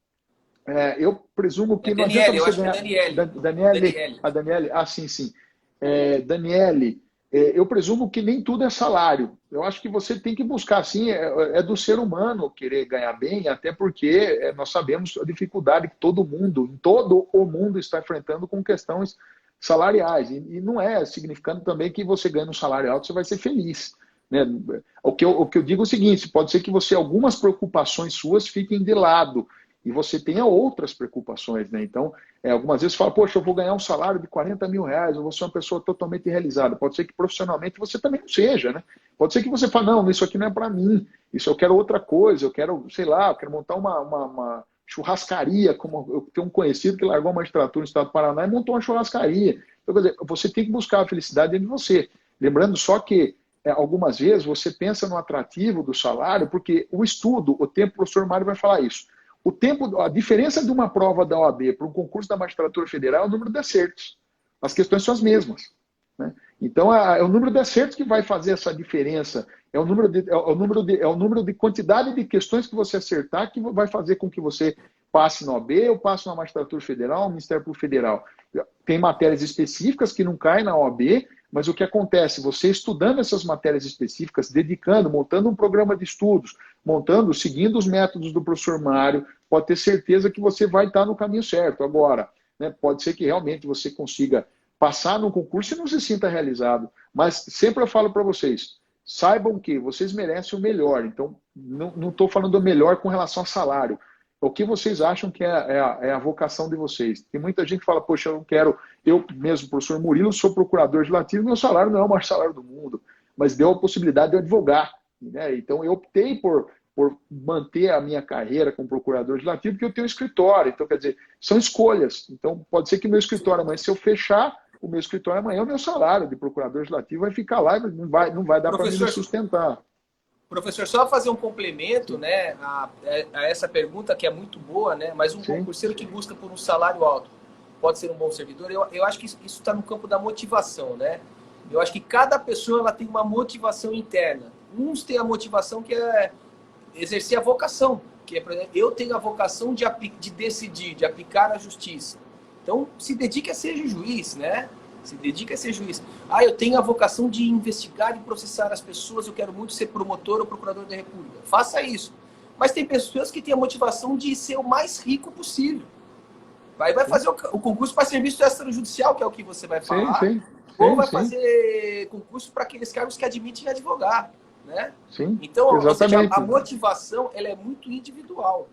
eu presumo que não adianta você ganhar... Daniele. A Daniele? Ah, sim. Daniele, eu presumo que nem tudo é salário. Eu acho que você tem que buscar, sim, é do ser humano querer ganhar bem, até porque nós sabemos a dificuldade que todo mundo, em todo o mundo, está enfrentando com questões salariais. E não é significando também que você ganha um salário alto, você vai ser feliz. Né? O que eu digo é o seguinte, pode ser que algumas preocupações suas fiquem de lado, e você tenha outras preocupações, né? Então, algumas vezes você fala, poxa, eu vou ganhar um salário de 40 mil reais, eu vou ser uma pessoa totalmente realizada. Pode ser que profissionalmente você também não seja, né? Pode ser que você fale, não, isso aqui não é para mim, isso eu quero outra coisa, eu quero, sei lá, eu quero montar uma churrascaria, como eu tenho um conhecido que largou a magistratura no estado do Paraná e montou uma churrascaria. Então, quer dizer, você tem que buscar a felicidade dentro de você. Lembrando só que, algumas vezes, você pensa no atrativo do salário, porque o estudo, o tempo, o professor Mário vai falar isso. O tempo, a diferença de uma prova da OAB para um concurso da Magistratura Federal é o número de acertos. As questões são as mesmas. Né? Então, é o número de acertos que vai fazer essa diferença. É o número de quantidade de questões que você acertar que vai fazer com que você passe na OAB ou passe na Magistratura Federal, no Ministério Público Federal. Tem matérias específicas que não caem na OAB, mas o que acontece? Você estudando essas matérias específicas, dedicando, montando um programa de estudos, seguindo os métodos do professor Mário, pode ter certeza que você vai estar no caminho certo. Agora, né, pode ser que realmente você consiga passar no concurso e não se sinta realizado. Mas sempre eu falo para vocês, saibam que vocês merecem o melhor. Então, não estou falando do melhor com relação a salário. O que vocês acham que é a vocação de vocês? Tem muita gente que fala, poxa, eu mesmo, professor Murilo, sou procurador legislativo, meu salário não é o maior salário do mundo, mas deu a possibilidade de eu advogar. Né? Então, eu optei por manter a minha carreira como procurador legislativo, porque eu tenho um escritório. Então, quer dizer, são escolhas. Então, pode ser que o meu escritório amanhã, se eu fechar o meu escritório amanhã, o meu salário de procurador legislativo vai ficar lá e não vai dar para mim me sustentar. Professor, só fazer um complemento, né, a essa pergunta que é muito boa, né, mas um concurseiro que busca por um salário alto pode ser um bom servidor. Eu acho que isso está no campo da motivação, né? Eu acho que cada pessoa ela tem uma motivação interna. Uns têm a motivação que é exercer a vocação, que é, por exemplo, eu tenho a vocação de decidir, de aplicar a justiça. Então, se dedique a ser juiz, né? Se dedica a ser juiz. Eu tenho a vocação de investigar e processar as pessoas, eu quero muito ser promotor ou procurador da República. Faça isso. Mas tem pessoas que têm a motivação de ser o mais rico possível. Vai fazer o concurso para serviço extrajudicial, que é o que você vai falar. Ou vai fazer concurso para aqueles cargos que admitem advogar. né? Sim, Então, ou seja, exatamente. a motivação ela é muito individual.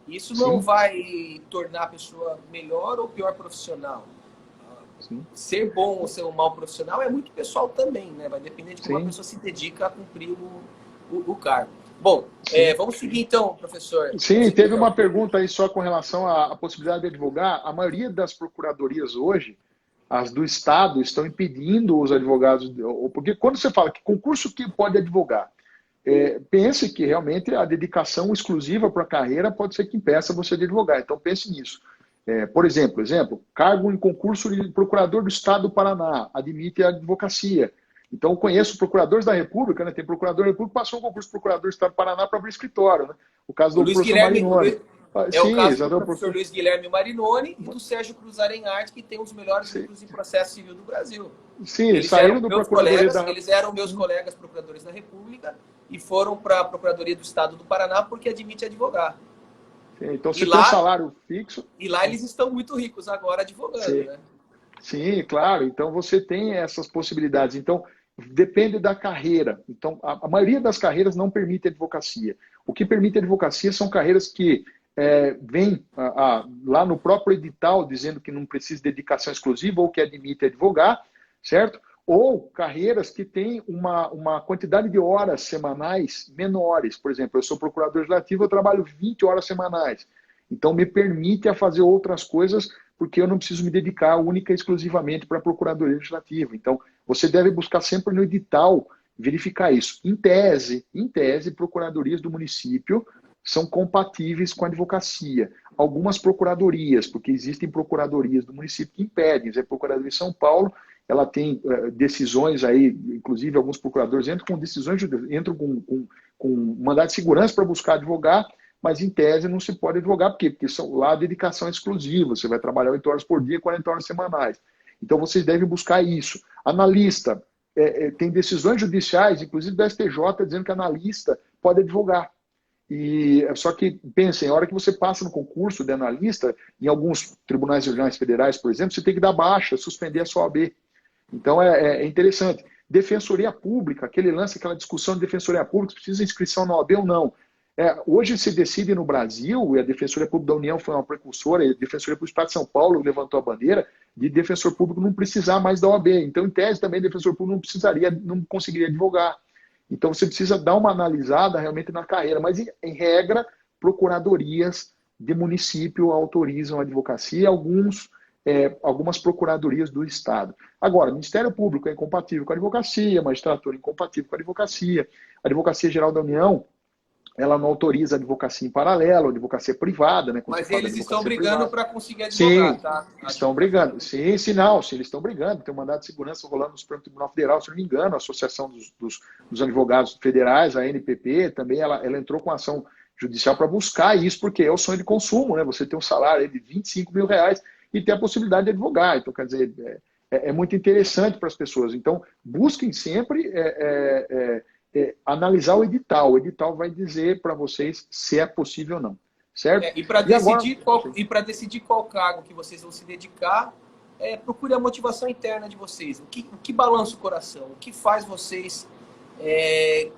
Isso não Sim, vai tornar a pessoa melhor ou pior profissional. sim, Ser bom ou ser um mau profissional é muito pessoal também, né? Vai depender de como a sim, pessoa se dedica a cumprir o cargo. Bom, sim. vamos seguir então, professor. Sim, Você teve teve uma algum... pergunta aí só com relação à possibilidade de advogar. A maioria das procuradorias hoje, as do Estado, estão impedindo os advogados, porque quando você fala que concurso que pode advogar, pense que realmente a dedicação exclusiva para a carreira pode ser que impeça você de advogar. Então pense nisso. Por exemplo, cargo em concurso de procurador do Estado do Paraná, admite a advocacia. Então, eu conheço procuradores da República, né? Tem procurador da República que passou um concurso de procurador do Estado do Paraná para abrir escritório. Né? O caso O do Luiz professor Guilherme, Marinoni. é o Sim, caso do exatamente. professor Luiz Guilherme Marinoni e do Sérgio Cruz Arenharte, que tem os melhores Sim, livros em processo civil do Brasil. sim, saíram do Procuradoria Eles eram meus colegas procuradores da República e foram para a Procuradoria do Estado do Paraná porque admite advogar. Sim, então, E você tem um lá, salário fixo. e lá eles estão muito ricos agora advogando, Sim, né? sim, claro. Então, você tem essas possibilidades. Então, depende da carreira. Então, a maioria das carreiras não permite advocacia. O que permite advocacia são carreiras que vêm lá no próprio edital dizendo que não precisa de dedicação exclusiva ou que admite advogar, certo? Ou carreiras que têm uma quantidade de horas semanais menores. Por exemplo, eu sou procurador legislativo, eu trabalho 20 horas semanais. Então, me permite a fazer outras coisas porque eu não preciso me dedicar única e exclusivamente para a Procuradoria Legislativa. Então, você deve buscar sempre no edital verificar isso. Em tese, procuradorias do município são compatíveis com a advocacia. Algumas procuradorias, porque existem procuradorias do município que impedem. A Procuradoria de São Paulo, ela tem decisões aí, inclusive alguns procuradores entram com decisões, entram com mandado de segurança para buscar advogar, mas em tese não se pode advogar, por quê? Porque lá a dedicação é exclusiva, você vai trabalhar 8 horas por dia, 40 horas semanais. Então vocês devem buscar isso. Analista, tem decisões judiciais, inclusive da STJ, dizendo que analista pode advogar. Só que, pensem, a hora que você passa no concurso de analista, em alguns tribunais regionais federais, por exemplo, você tem que dar baixa, suspender a sua OAB. Então é interessante. Defensoria Pública, aquele lance, aquela discussão de Defensoria Pública, se precisa inscrição na OAB ou não. Hoje se decide no Brasil, e a Defensoria Pública da União foi uma precursora, e a Defensoria Pública do Estado de São Paulo levantou a bandeira de defensor público não precisar mais da OAB. Então, em tese, também, o defensor público não conseguiria advogar. Então, você precisa dar uma analisada realmente na carreira. Mas, em regra, procuradorias de município autorizam a advocacia, algumas procuradorias do Estado. Agora, o Ministério Público é incompatível com a advocacia, a magistratura é incompatível com a Advocacia Geral da União, ela não autoriza a advocacia em paralelo, a advocacia privada, né? Quando você Mas fala de eles estão advocacia brigando privada. para conseguir advogar, Sim, tá? estão brigando. Sim, não, sim, eles estão brigando. Tem um mandado de segurança rolando no Supremo Tribunal Federal, se não me engano, a Associação dos Advogados Federais, a NPP, também ela entrou com ação judicial para buscar isso, porque é o sonho de consumo, né? Você tem um salário de 25 mil reais e ter a possibilidade de advogar. Então, quer dizer, é muito interessante para as pessoas. Então, busquem sempre analisar o edital. O edital vai dizer para vocês se é possível ou não. Certo? E para E agora. decidir qual cargo que vocês vão se dedicar, procure a motivação interna de vocês. O que balança o coração? O que faz vocês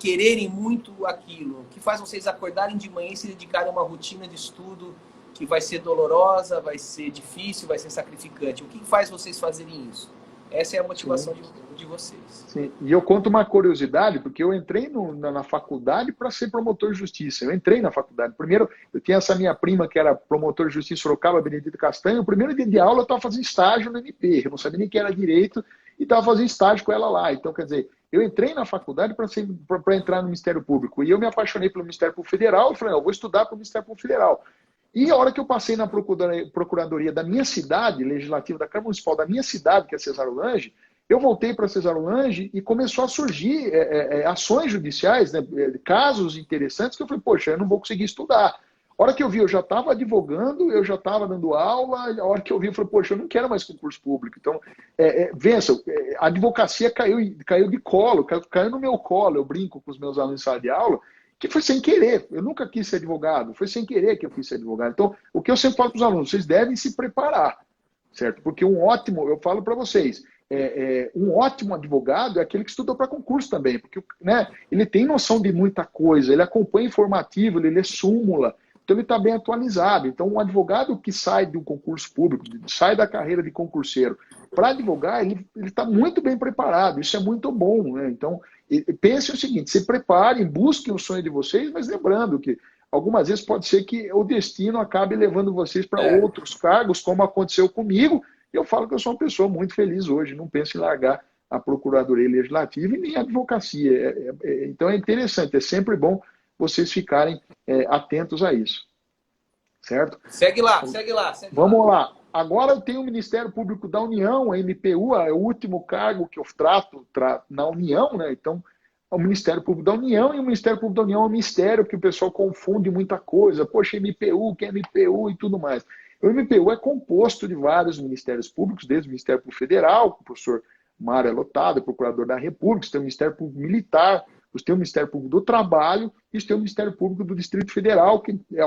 quererem muito aquilo? O que faz vocês acordarem de manhã e se dedicarem a uma rotina de estudo que vai ser dolorosa, vai ser difícil, vai ser sacrificante? O que faz vocês fazerem isso? Essa é a motivação de vocês. Sim. E eu conto uma curiosidade, porque eu entrei na faculdade para ser promotor de justiça. Eu entrei na faculdade. Primeiro, eu tinha essa minha prima que era promotor de justiça Sorocaba, Benedito Castanho. O primeiro dia de aula eu estava fazendo estágio no MP. Eu não sabia nem que era direito e estava fazendo estágio com ela lá. Então, quer dizer, eu entrei na faculdade para entrar no Ministério Público. E eu me apaixonei pelo Ministério Público Federal. Eu falei, não, eu vou estudar para o Ministério Público Federal. E a hora que eu passei na procuradoria da minha cidade, legislativa da Câmara Municipal da minha cidade, que é Cesaro Lange, eu voltei para Cesaro Lange e começou a surgir ações judiciais, né, casos interessantes, que eu falei, poxa, eu não vou conseguir estudar. A hora que eu vi, eu já estava advogando, eu já estava dando aula, a hora que eu vi, eu falei, poxa, eu não quero mais concurso público. Então, vença, a advocacia caiu de colo, caiu no meu colo, eu brinco com os meus alunos em sala de aula, que foi sem querer. Eu nunca quis ser advogado, foi sem querer que eu quis ser advogado. Então, o que eu sempre falo para os alunos, vocês devem se preparar, certo? Porque eu falo para vocês, um ótimo advogado é aquele que estudou para concurso também, porque, né, ele tem noção de muita coisa, ele acompanha informativo, ele lê súmula, então ele está bem atualizado. Então, um advogado que sai do concurso público, sai da carreira de concurseiro, para advogar, ele está muito bem preparado, isso é muito bom, né? Então, pense o seguinte, se preparem, busquem o sonho de vocês, mas lembrando que algumas vezes pode ser que o destino acabe levando vocês para outros cargos, como aconteceu comigo. Eu falo que eu sou uma pessoa muito feliz hoje, não penso em largar a Procuradoria Legislativa e nem a advocacia. Então é interessante, é sempre bom vocês ficarem atentos a isso. Certo? Segue lá, segue lá. Vamos lá. Agora eu tenho o Ministério Público da União, a MPU, é o último cargo que eu trato na União, né? Então, o Ministério Público da União, e o Ministério Público da União é um mistério que o pessoal confunde muita coisa. Poxa, MPU, que é MPU e tudo mais. O MPU é composto de vários ministérios públicos, desde o Ministério Público Federal, com o professor Mário Lotado, procurador da República, você tem o Ministério Público Militar, você tem o Ministério Público do Trabalho e você tem o Ministério Público do Distrito Federal, que é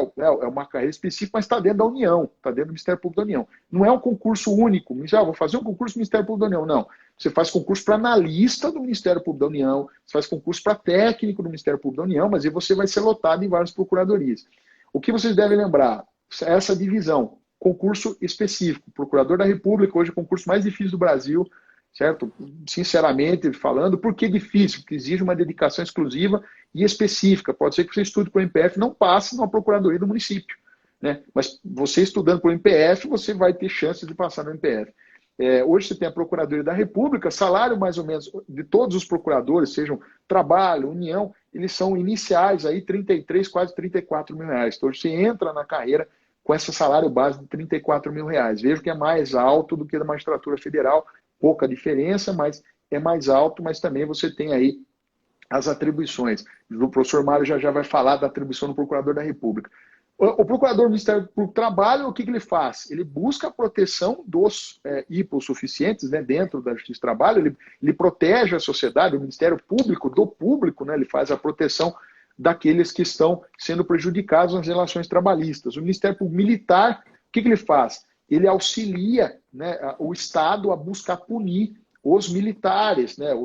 uma carreira específica, mas está dentro da União, está dentro do Ministério Público da União. Não é um concurso único, vou fazer um concurso do Ministério Público da União, não. Você faz concurso para analista do Ministério Público da União, você faz concurso para técnico do Ministério Público da União, mas aí você vai ser lotado em várias procuradorias. O que vocês devem lembrar? Essa divisão, concurso específico. Procurador da República, hoje é o concurso mais difícil do Brasil, certo? Sinceramente falando, por que difícil? Porque exige uma dedicação exclusiva e específica. Pode ser que você estude para o MPF, não passe numa procuradoria do município, né? Mas você estudando para o MPF, você vai ter chances de passar no MPF. Hoje você tem a Procuradoria da República, salário mais ou menos de todos os procuradores, sejam Trabalho, União, eles são iniciais aí 33, quase 34 mil reais. Então você entra na carreira com esse salário base de 34 mil reais. Vejo que é mais alto do que da magistratura federal, pouca diferença, mas é mais alto, mas também você tem aí as atribuições. O professor Mário já vai falar da atribuição do Procurador da República. O Procurador do Ministério Público do Trabalho, o que ele faz? Ele busca a proteção dos hipossuficientes, né, dentro da Justiça do Trabalho, ele protege a sociedade, o Ministério Público, do público, né, ele faz a proteção daqueles que estão sendo prejudicados nas relações trabalhistas. O Ministério Público Militar, o que ele faz? Ele auxilia, né, o Estado a buscar punir os militares, né,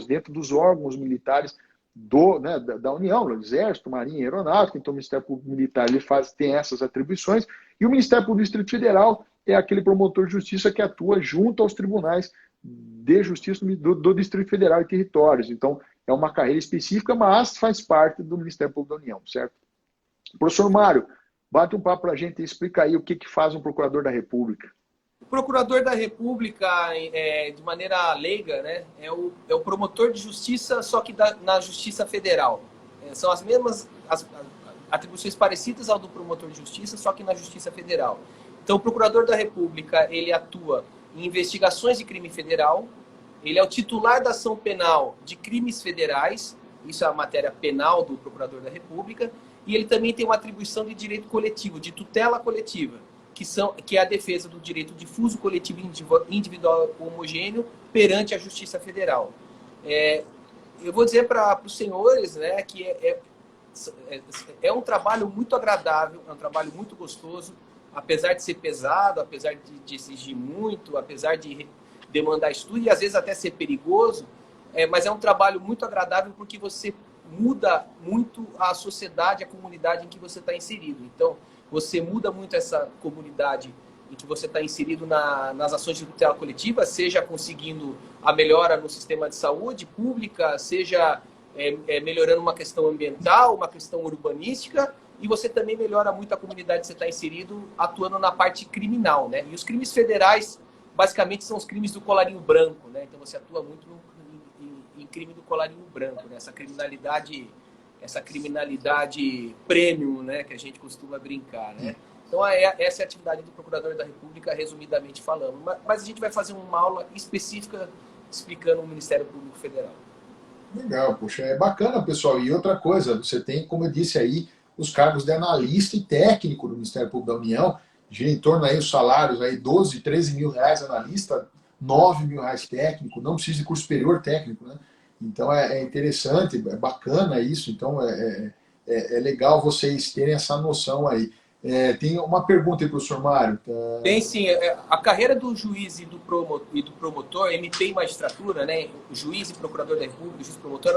dentro dos órgãos militares da União, do Exército, Marinha e Aeronáutica. Então o Ministério Público Militar tem essas atribuições, e o Ministério Público do Distrito Federal é aquele promotor de justiça que atua junto aos tribunais de justiça do Distrito Federal e territórios. Então é uma carreira específica, mas faz parte do Ministério Público da União, certo? Professor Mário, bate um papo para a gente e explica aí o que faz um procurador da República. O procurador da República, de maneira leiga, né, é o promotor de justiça, só que na Justiça Federal. São as mesmas atribuições parecidas ao do promotor de justiça, só que na Justiça Federal. Então, o procurador da República, ele atua em investigações de crime federal, ele é o titular da ação penal de crimes federais, isso é a matéria penal do procurador da República, e ele também tem uma atribuição de direito coletivo, de tutela coletiva, que é a defesa do direito difuso, coletivo e individual homogêneo perante a Justiça Federal. Eu vou dizer para os senhores, né, que é um trabalho muito agradável, é um trabalho muito gostoso, apesar de ser pesado, apesar de exigir muito, apesar de demandar estudo e às vezes até ser perigoso, mas é um trabalho muito agradável porque você muda muito a sociedade, a comunidade em que você está inserido. Então, você muda muito essa comunidade em que você está inserido nas ações de tutela coletiva, seja conseguindo a melhora no sistema de saúde pública, seja melhorando uma questão ambiental, uma questão urbanística, e você também melhora muito a comunidade que você está inserido atuando na parte criminal, né? E os crimes federais, basicamente, são os crimes do colarinho branco, né? Então você atua muito em crime do colarinho branco, né? Essa criminalidade premium, né, que a gente costuma brincar, né? Então essa é a atividade do Procurador da República, resumidamente falando. Mas a gente vai fazer uma aula específica explicando o Ministério Público Federal. Legal, poxa, é bacana, pessoal. E outra coisa, você tem, como eu disse aí, os cargos de analista e técnico do Ministério Público da União, gira em torno aí os salários aí 12, 13 mil reais analista, 9 mil reais técnico, não precisa de curso superior técnico, né? Então é interessante, é bacana isso, então é legal vocês terem essa noção aí. Tem uma pergunta aí, professor Mário. Tem sim. A carreira do juiz e do promotor, MP e magistratura, né? O juiz e procurador da República, o juiz e promotor,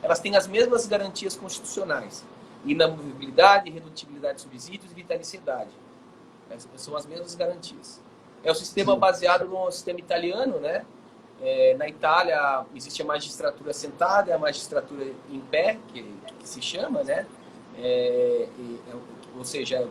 elas têm as mesmas garantias constitucionais. Inamovibilidade, redutibilidade de subsídios e vitaliciedade. São as mesmas garantias. É o sistema baseado no sistema italiano, né? Na Itália existe a magistratura sentada, a magistratura em pé, que se chama, né? Ou seja,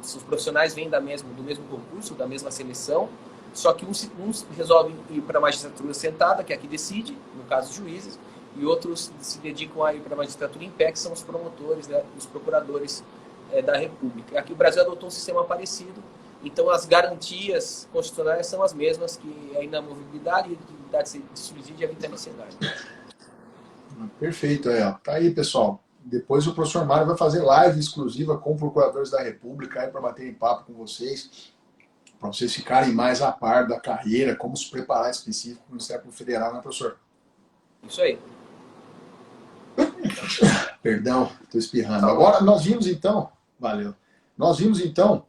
os profissionais vêm do mesmo concurso, da mesma seleção, só que uns resolvem ir para a magistratura sentada, que é a que decide, no caso os juízes, e outros se dedicam a ir para a magistratura em pé, que são os promotores, né, os procuradores da República. Aqui o Brasil adotou um sistema parecido, então as garantias constitucionais são as mesmas, que a inamovibilidade, a redutibilidade de subsídio e a vitaliciedade. Perfeito, tá aí, pessoal. Depois o professor Mário vai fazer live exclusiva com procuradores da República para bater papo com vocês, para vocês ficarem mais a par da carreira, como se preparar específico no Ministério Federal, né, professor? Isso aí. Perdão, estou espirrando. Agora, nós vimos então, valeu, nós vimos então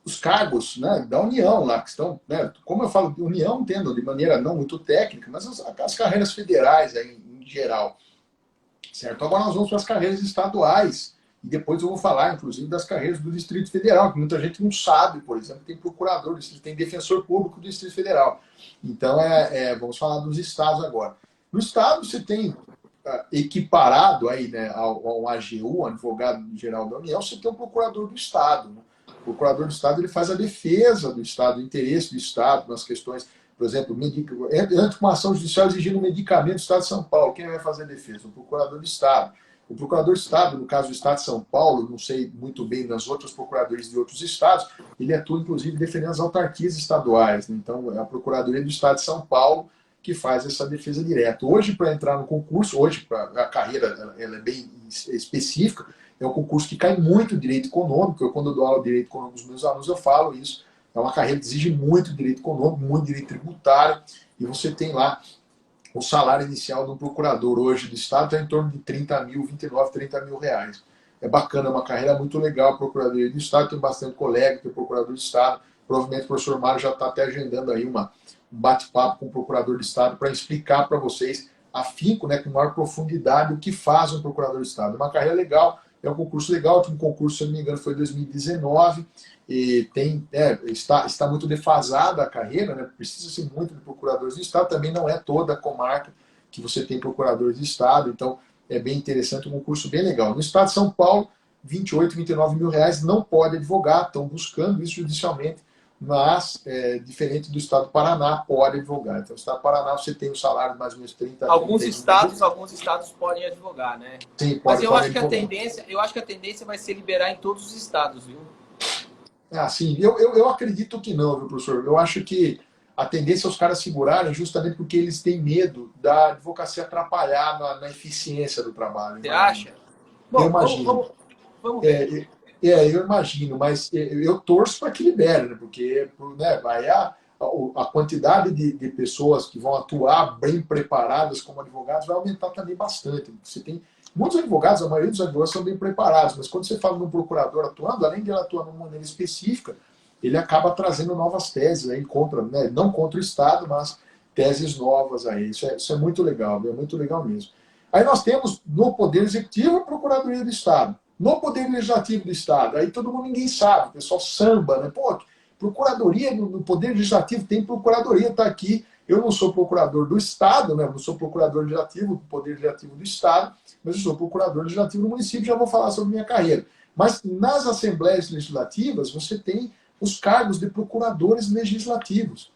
os cargos, né, da União lá, que estão, né, como eu falo, União entendo de maneira não muito técnica, mas as carreiras federais aí, em geral. Certo? Agora nós vamos para as carreiras estaduais. E depois eu vou falar, inclusive, das carreiras do Distrito Federal, que muita gente não sabe, por exemplo, tem procurador do Distrito, tem defensor público do Distrito Federal. Então, vamos falar dos estados agora. No estado, você tem equiparado aí, né, ao AGU, Advogado-Geral da União, você tem um procurador do estado. Né? O procurador do estado ele faz a defesa do estado, o interesse do estado nas questões. Por exemplo, entra uma ação judicial exigindo um medicamento do Estado de São Paulo. Quem vai fazer a defesa? O procurador do Estado. O procurador do Estado, no caso do Estado de São Paulo, não sei muito bem nas outras procuradorias de outros estados, ele atua, inclusive, defendendo as autarquias estaduais. Né? Então, é a Procuradoria do Estado de São Paulo que faz essa defesa direta. Hoje, para entrar no concurso, a carreira ela é bem específica, é um concurso que cai muito direito econômico. Quando eu dou aula de direito econômico dos meus alunos, eu falo isso. É uma carreira que exige muito direito econômico, muito direito tributário, e você tem lá o salário inicial de um procurador hoje do Estado está em torno de 30 mil, 29, 30 mil reais. É bacana, é uma carreira muito legal, a Procuradoria do Estado, tem bastante colega que é procurador do Estado, provavelmente o professor Mário já está até agendando aí um bate-papo com o procurador do Estado para explicar para vocês, afinco, né, com maior profundidade, o que faz um procurador do Estado. É uma carreira legal, é um concurso legal, um concurso, se eu não me engano, foi em 2019, e está muito defasada a carreira, né? Precisa-se muito de procuradores de Estado, também não é toda a comarca que você tem procuradores de Estado, então é bem interessante, um concurso bem legal. No Estado de São Paulo, 28, 29 mil reais, não pode advogar, estão buscando isso judicialmente, mas, diferente do Estado do Paraná, pode advogar. Então, no Estado do Paraná, você tem um salário de mais ou menos 30 alguns estados podem advogar, né? Sim, pode, mas eu acho que a tendência vai ser liberar em todos os estados, viu? Sim, eu acredito que não, viu, professor? Eu acho que a tendência é os caras segurarem justamente porque eles têm medo da advocacia atrapalhar na eficiência do trabalho. Você acha? Bom, eu imagino. Vamos ver. Eu imagino, mas eu torço para que libere, né? Porque vai a quantidade de pessoas que vão atuar bem preparadas como advogados vai aumentar também bastante. Você tem muitos advogados, a maioria dos advogados são bem preparados, mas quando você fala num procurador atuando, além de ele atuar de uma maneira específica, ele acaba trazendo novas teses aí contra, né? Não contra o Estado, mas teses novas aí. Isso é muito legal, é muito legal mesmo. Aí nós temos no Poder Executivo a Procuradoria do Estado. No Poder Legislativo do Estado, aí ninguém sabe, o pessoal samba, né? Pô, procuradoria no Poder Legislativo, tem procuradoria, está aqui. Eu não sou procurador do Estado, né? Eu não sou procurador legislativo do Poder Legislativo do Estado, mas eu sou procurador legislativo do município, já vou falar sobre minha carreira. Mas nas assembleias legislativas, você tem os cargos de procuradores legislativos.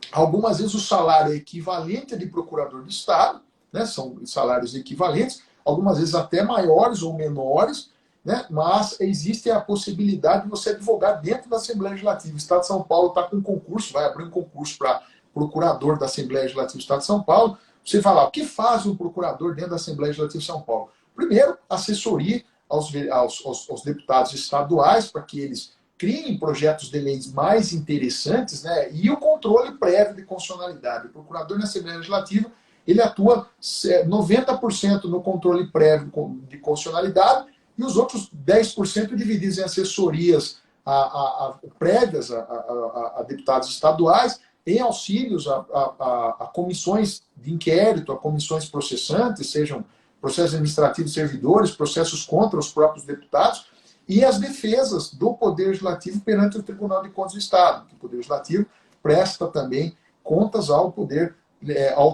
Algumas vezes o salário é equivalente ao de procurador do Estado, né? São salários equivalentes, algumas vezes até maiores ou menores, né? Mas existe a possibilidade de você advogar dentro da Assembleia Legislativa. O Estado de São Paulo está com um concurso, vai abrir um concurso para procurador da Assembleia Legislativa do Estado de São Paulo. Você fala, o que faz um procurador dentro da Assembleia Legislativa de São Paulo? Primeiro, assessoria aos deputados estaduais para que eles criem projetos de leis mais interessantes, né? E o controle prévio de constitucionalidade. O procurador na Assembleia Legislativa ele atua 90% no controle prévio de constitucionalidade e os outros 10% divididos em assessorias prévias a deputados estaduais, em auxílios a comissões de inquérito, a comissões processantes, sejam processos administrativos de servidores, processos contra os próprios deputados, e as defesas do Poder Legislativo perante o Tribunal de Contas do Estado. O Poder Legislativo presta também contas ao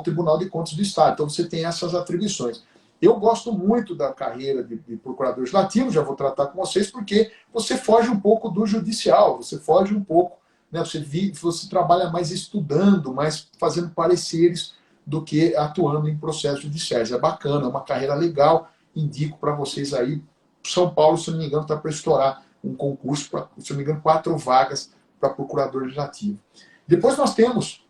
Tribunal de Contas do Estado. Então você tem essas atribuições. Eu gosto muito da carreira de procurador legislativo, já vou tratar com vocês, porque você foge um pouco do judicial, você foge um pouco, né, você trabalha mais estudando, mais fazendo pareceres do que atuando em processos judiciais. É bacana, é uma carreira legal, indico para vocês aí. São Paulo, se não me engano, está para estourar um concurso, se não me engano, 4 vagas para procurador legislativo. Depois nós temos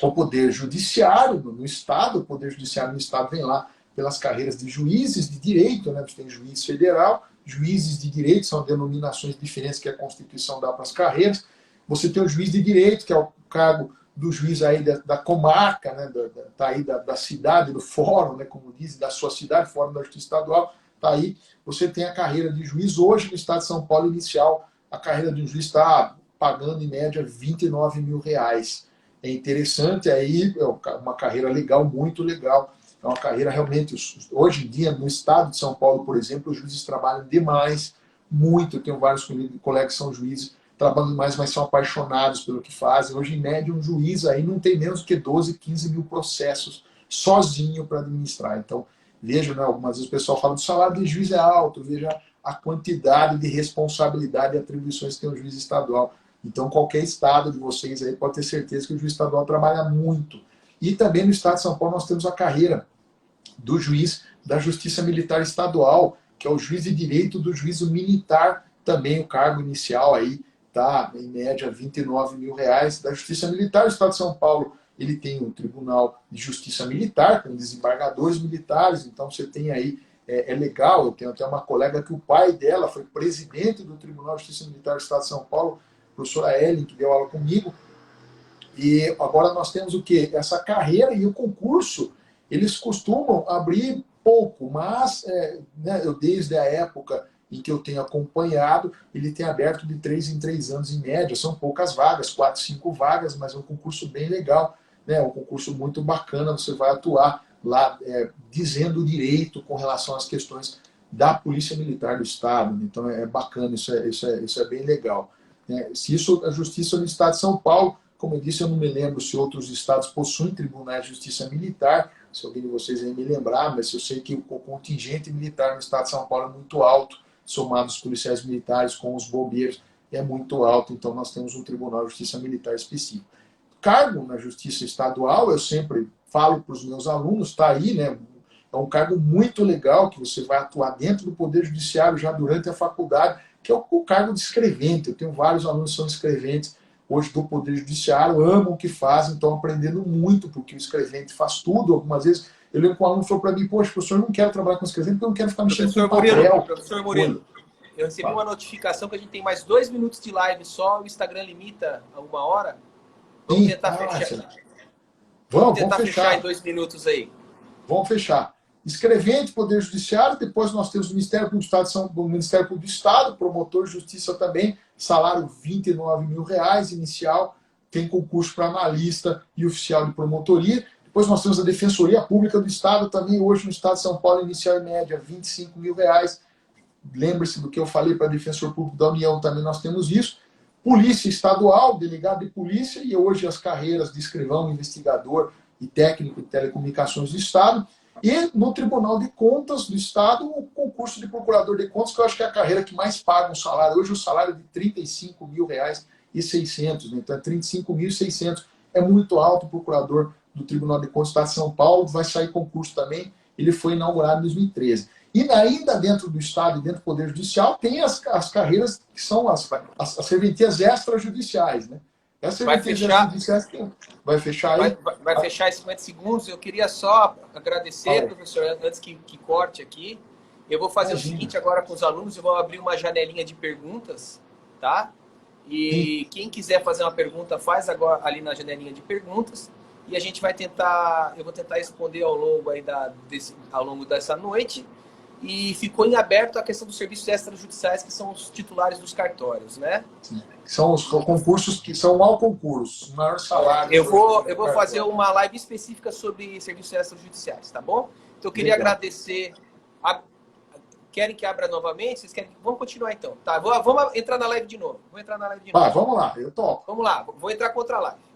o Poder Judiciário no Estado, o Poder Judiciário no Estado vem lá pelas carreiras de juízes de direito, né? Você tem juiz federal, juízes de direito, são denominações diferentes que a Constituição dá para as carreiras. Você tem o juiz de direito, que é o cargo do juiz aí da comarca, né? Tá aí da cidade, do fórum, né? Como diz, da sua cidade, fórum da Justiça Estadual, tá aí. Você tem a carreira de juiz hoje no estado de São Paulo inicial, a carreira de um juiz está pagando em média R$29 mil. É interessante, aí é uma carreira legal, muito legal. É uma carreira realmente, hoje em dia, no estado de São Paulo, por exemplo, os juízes trabalham demais, muito. Eu tenho vários colegas que são juízes, trabalham demais, mas são apaixonados pelo que fazem. Hoje, em média, um juiz aí não tem menos que 12, 15 mil processos sozinho para administrar. Então, veja, né, algumas vezes o pessoal fala do salário de juiz é alto, veja a quantidade de responsabilidade e atribuições que tem o juiz estadual. Então, qualquer estado de vocês aí pode ter certeza que o juiz estadual trabalha muito. E também no estado de São Paulo nós temos a carreira do juiz da Justiça Militar Estadual, que é o juiz de direito do juízo militar, também o cargo inicial aí está em média R$29 mil. Da Justiça Militar do estado de São Paulo, ele tem o Tribunal de Justiça Militar, com desembargadores militares, então você tem aí, é legal, eu tenho até uma colega que o pai dela foi presidente do Tribunal de Justiça Militar do estado de São Paulo, a professora Ellen, que deu aula comigo. E agora nós temos o quê? Essa carreira e o concurso, eles costumam abrir pouco, mas né, eu desde a época em que eu tenho acompanhado, ele tem aberto de 3 em 3 anos em média, são poucas vagas, 4, 5 vagas, mas é um concurso bem legal, né, um concurso muito bacana, você vai atuar lá dizendo o direito com relação às questões da Polícia Militar do Estado, então é bacana, isso é bem legal. Se isso a Justiça no Estado de São Paulo, como eu disse, eu não me lembro se outros estados possuem tribunais de justiça militar, se alguém de vocês aí me lembrar, mas eu sei que o contingente militar no estado de São Paulo é muito alto, somado os policiais militares com os bombeiros, é muito alto, então nós temos um tribunal de justiça militar específico. Cargo na justiça estadual, eu sempre falo para os meus alunos, está aí, né? É um cargo muito legal, que você vai atuar dentro do Poder Judiciário já durante a faculdade, que é o cargo de escrevente. Eu tenho vários alunos que são escreventes hoje do Poder Judiciário, amam o que fazem, estão aprendendo muito, porque o escrevente faz tudo. Algumas vezes, eu lembro que um aluno falou para mim, poxa, professor, eu não quero trabalhar com escrevente, porque eu não quero ficar mexendo com papel. Professor Murilo, eu recebi uma notificação que a gente tem mais 2 minutos de live só, o Instagram limita a 1 hora. Vamos tentar fechar. Vamos tentar fechar em 2 minutos aí. Vamos fechar. Escrevente, Poder Judiciário, depois nós temos o Ministério Público do Estado, o Ministério Público do Estado, promotor de justiça também, salário R$29 mil inicial, tem concurso para analista e oficial de promotoria. Depois nós temos a Defensoria Pública do Estado, também hoje no Estado de São Paulo, inicial e média R$25 mil. Lembre-se do que eu falei para Defensor Público da União, também nós temos isso. Polícia Estadual, delegado de polícia, e hoje as carreiras de escrivão, investigador e técnico de telecomunicações do Estado. E no Tribunal de Contas do Estado, o concurso de procurador de contas, que eu acho que é a carreira que mais paga um salário. Hoje o salário é de R$35.600 mil, né? Então é R$35.600. É muito alto. O procurador do Tribunal de Contas do Estado de São Paulo vai sair concurso também. Ele foi inaugurado em 2013. E ainda dentro do Estado e dentro do Poder Judicial tem as carreiras que são as serventias extrajudiciais, né? Vai fechar. Vai fechar aí? Vai fechar em 50 segundos. Eu queria só agradecer, professor, antes que corte aqui. Eu vou fazer o seguinte agora com os alunos, eu vou abrir uma janelinha de perguntas, tá? E quem quiser fazer uma pergunta, faz agora ali na janelinha de perguntas. E a gente vai tentar, eu vou tentar responder ao longo dessa noite. e ficou em aberto a questão dos serviços extrajudiciais, que são os titulares dos cartórios, né? Sim. São os concursos que são ao concurso, maior salário. Eu vou fazer uma live específica sobre serviços extrajudiciais, tá bom? Então eu queria agradecer. Querem que abra novamente? Vocês querem? Vamos continuar então. Tá, vamos entrar na live de novo. Vamos lá, eu topo. Vamos lá, vou entrar contra a live.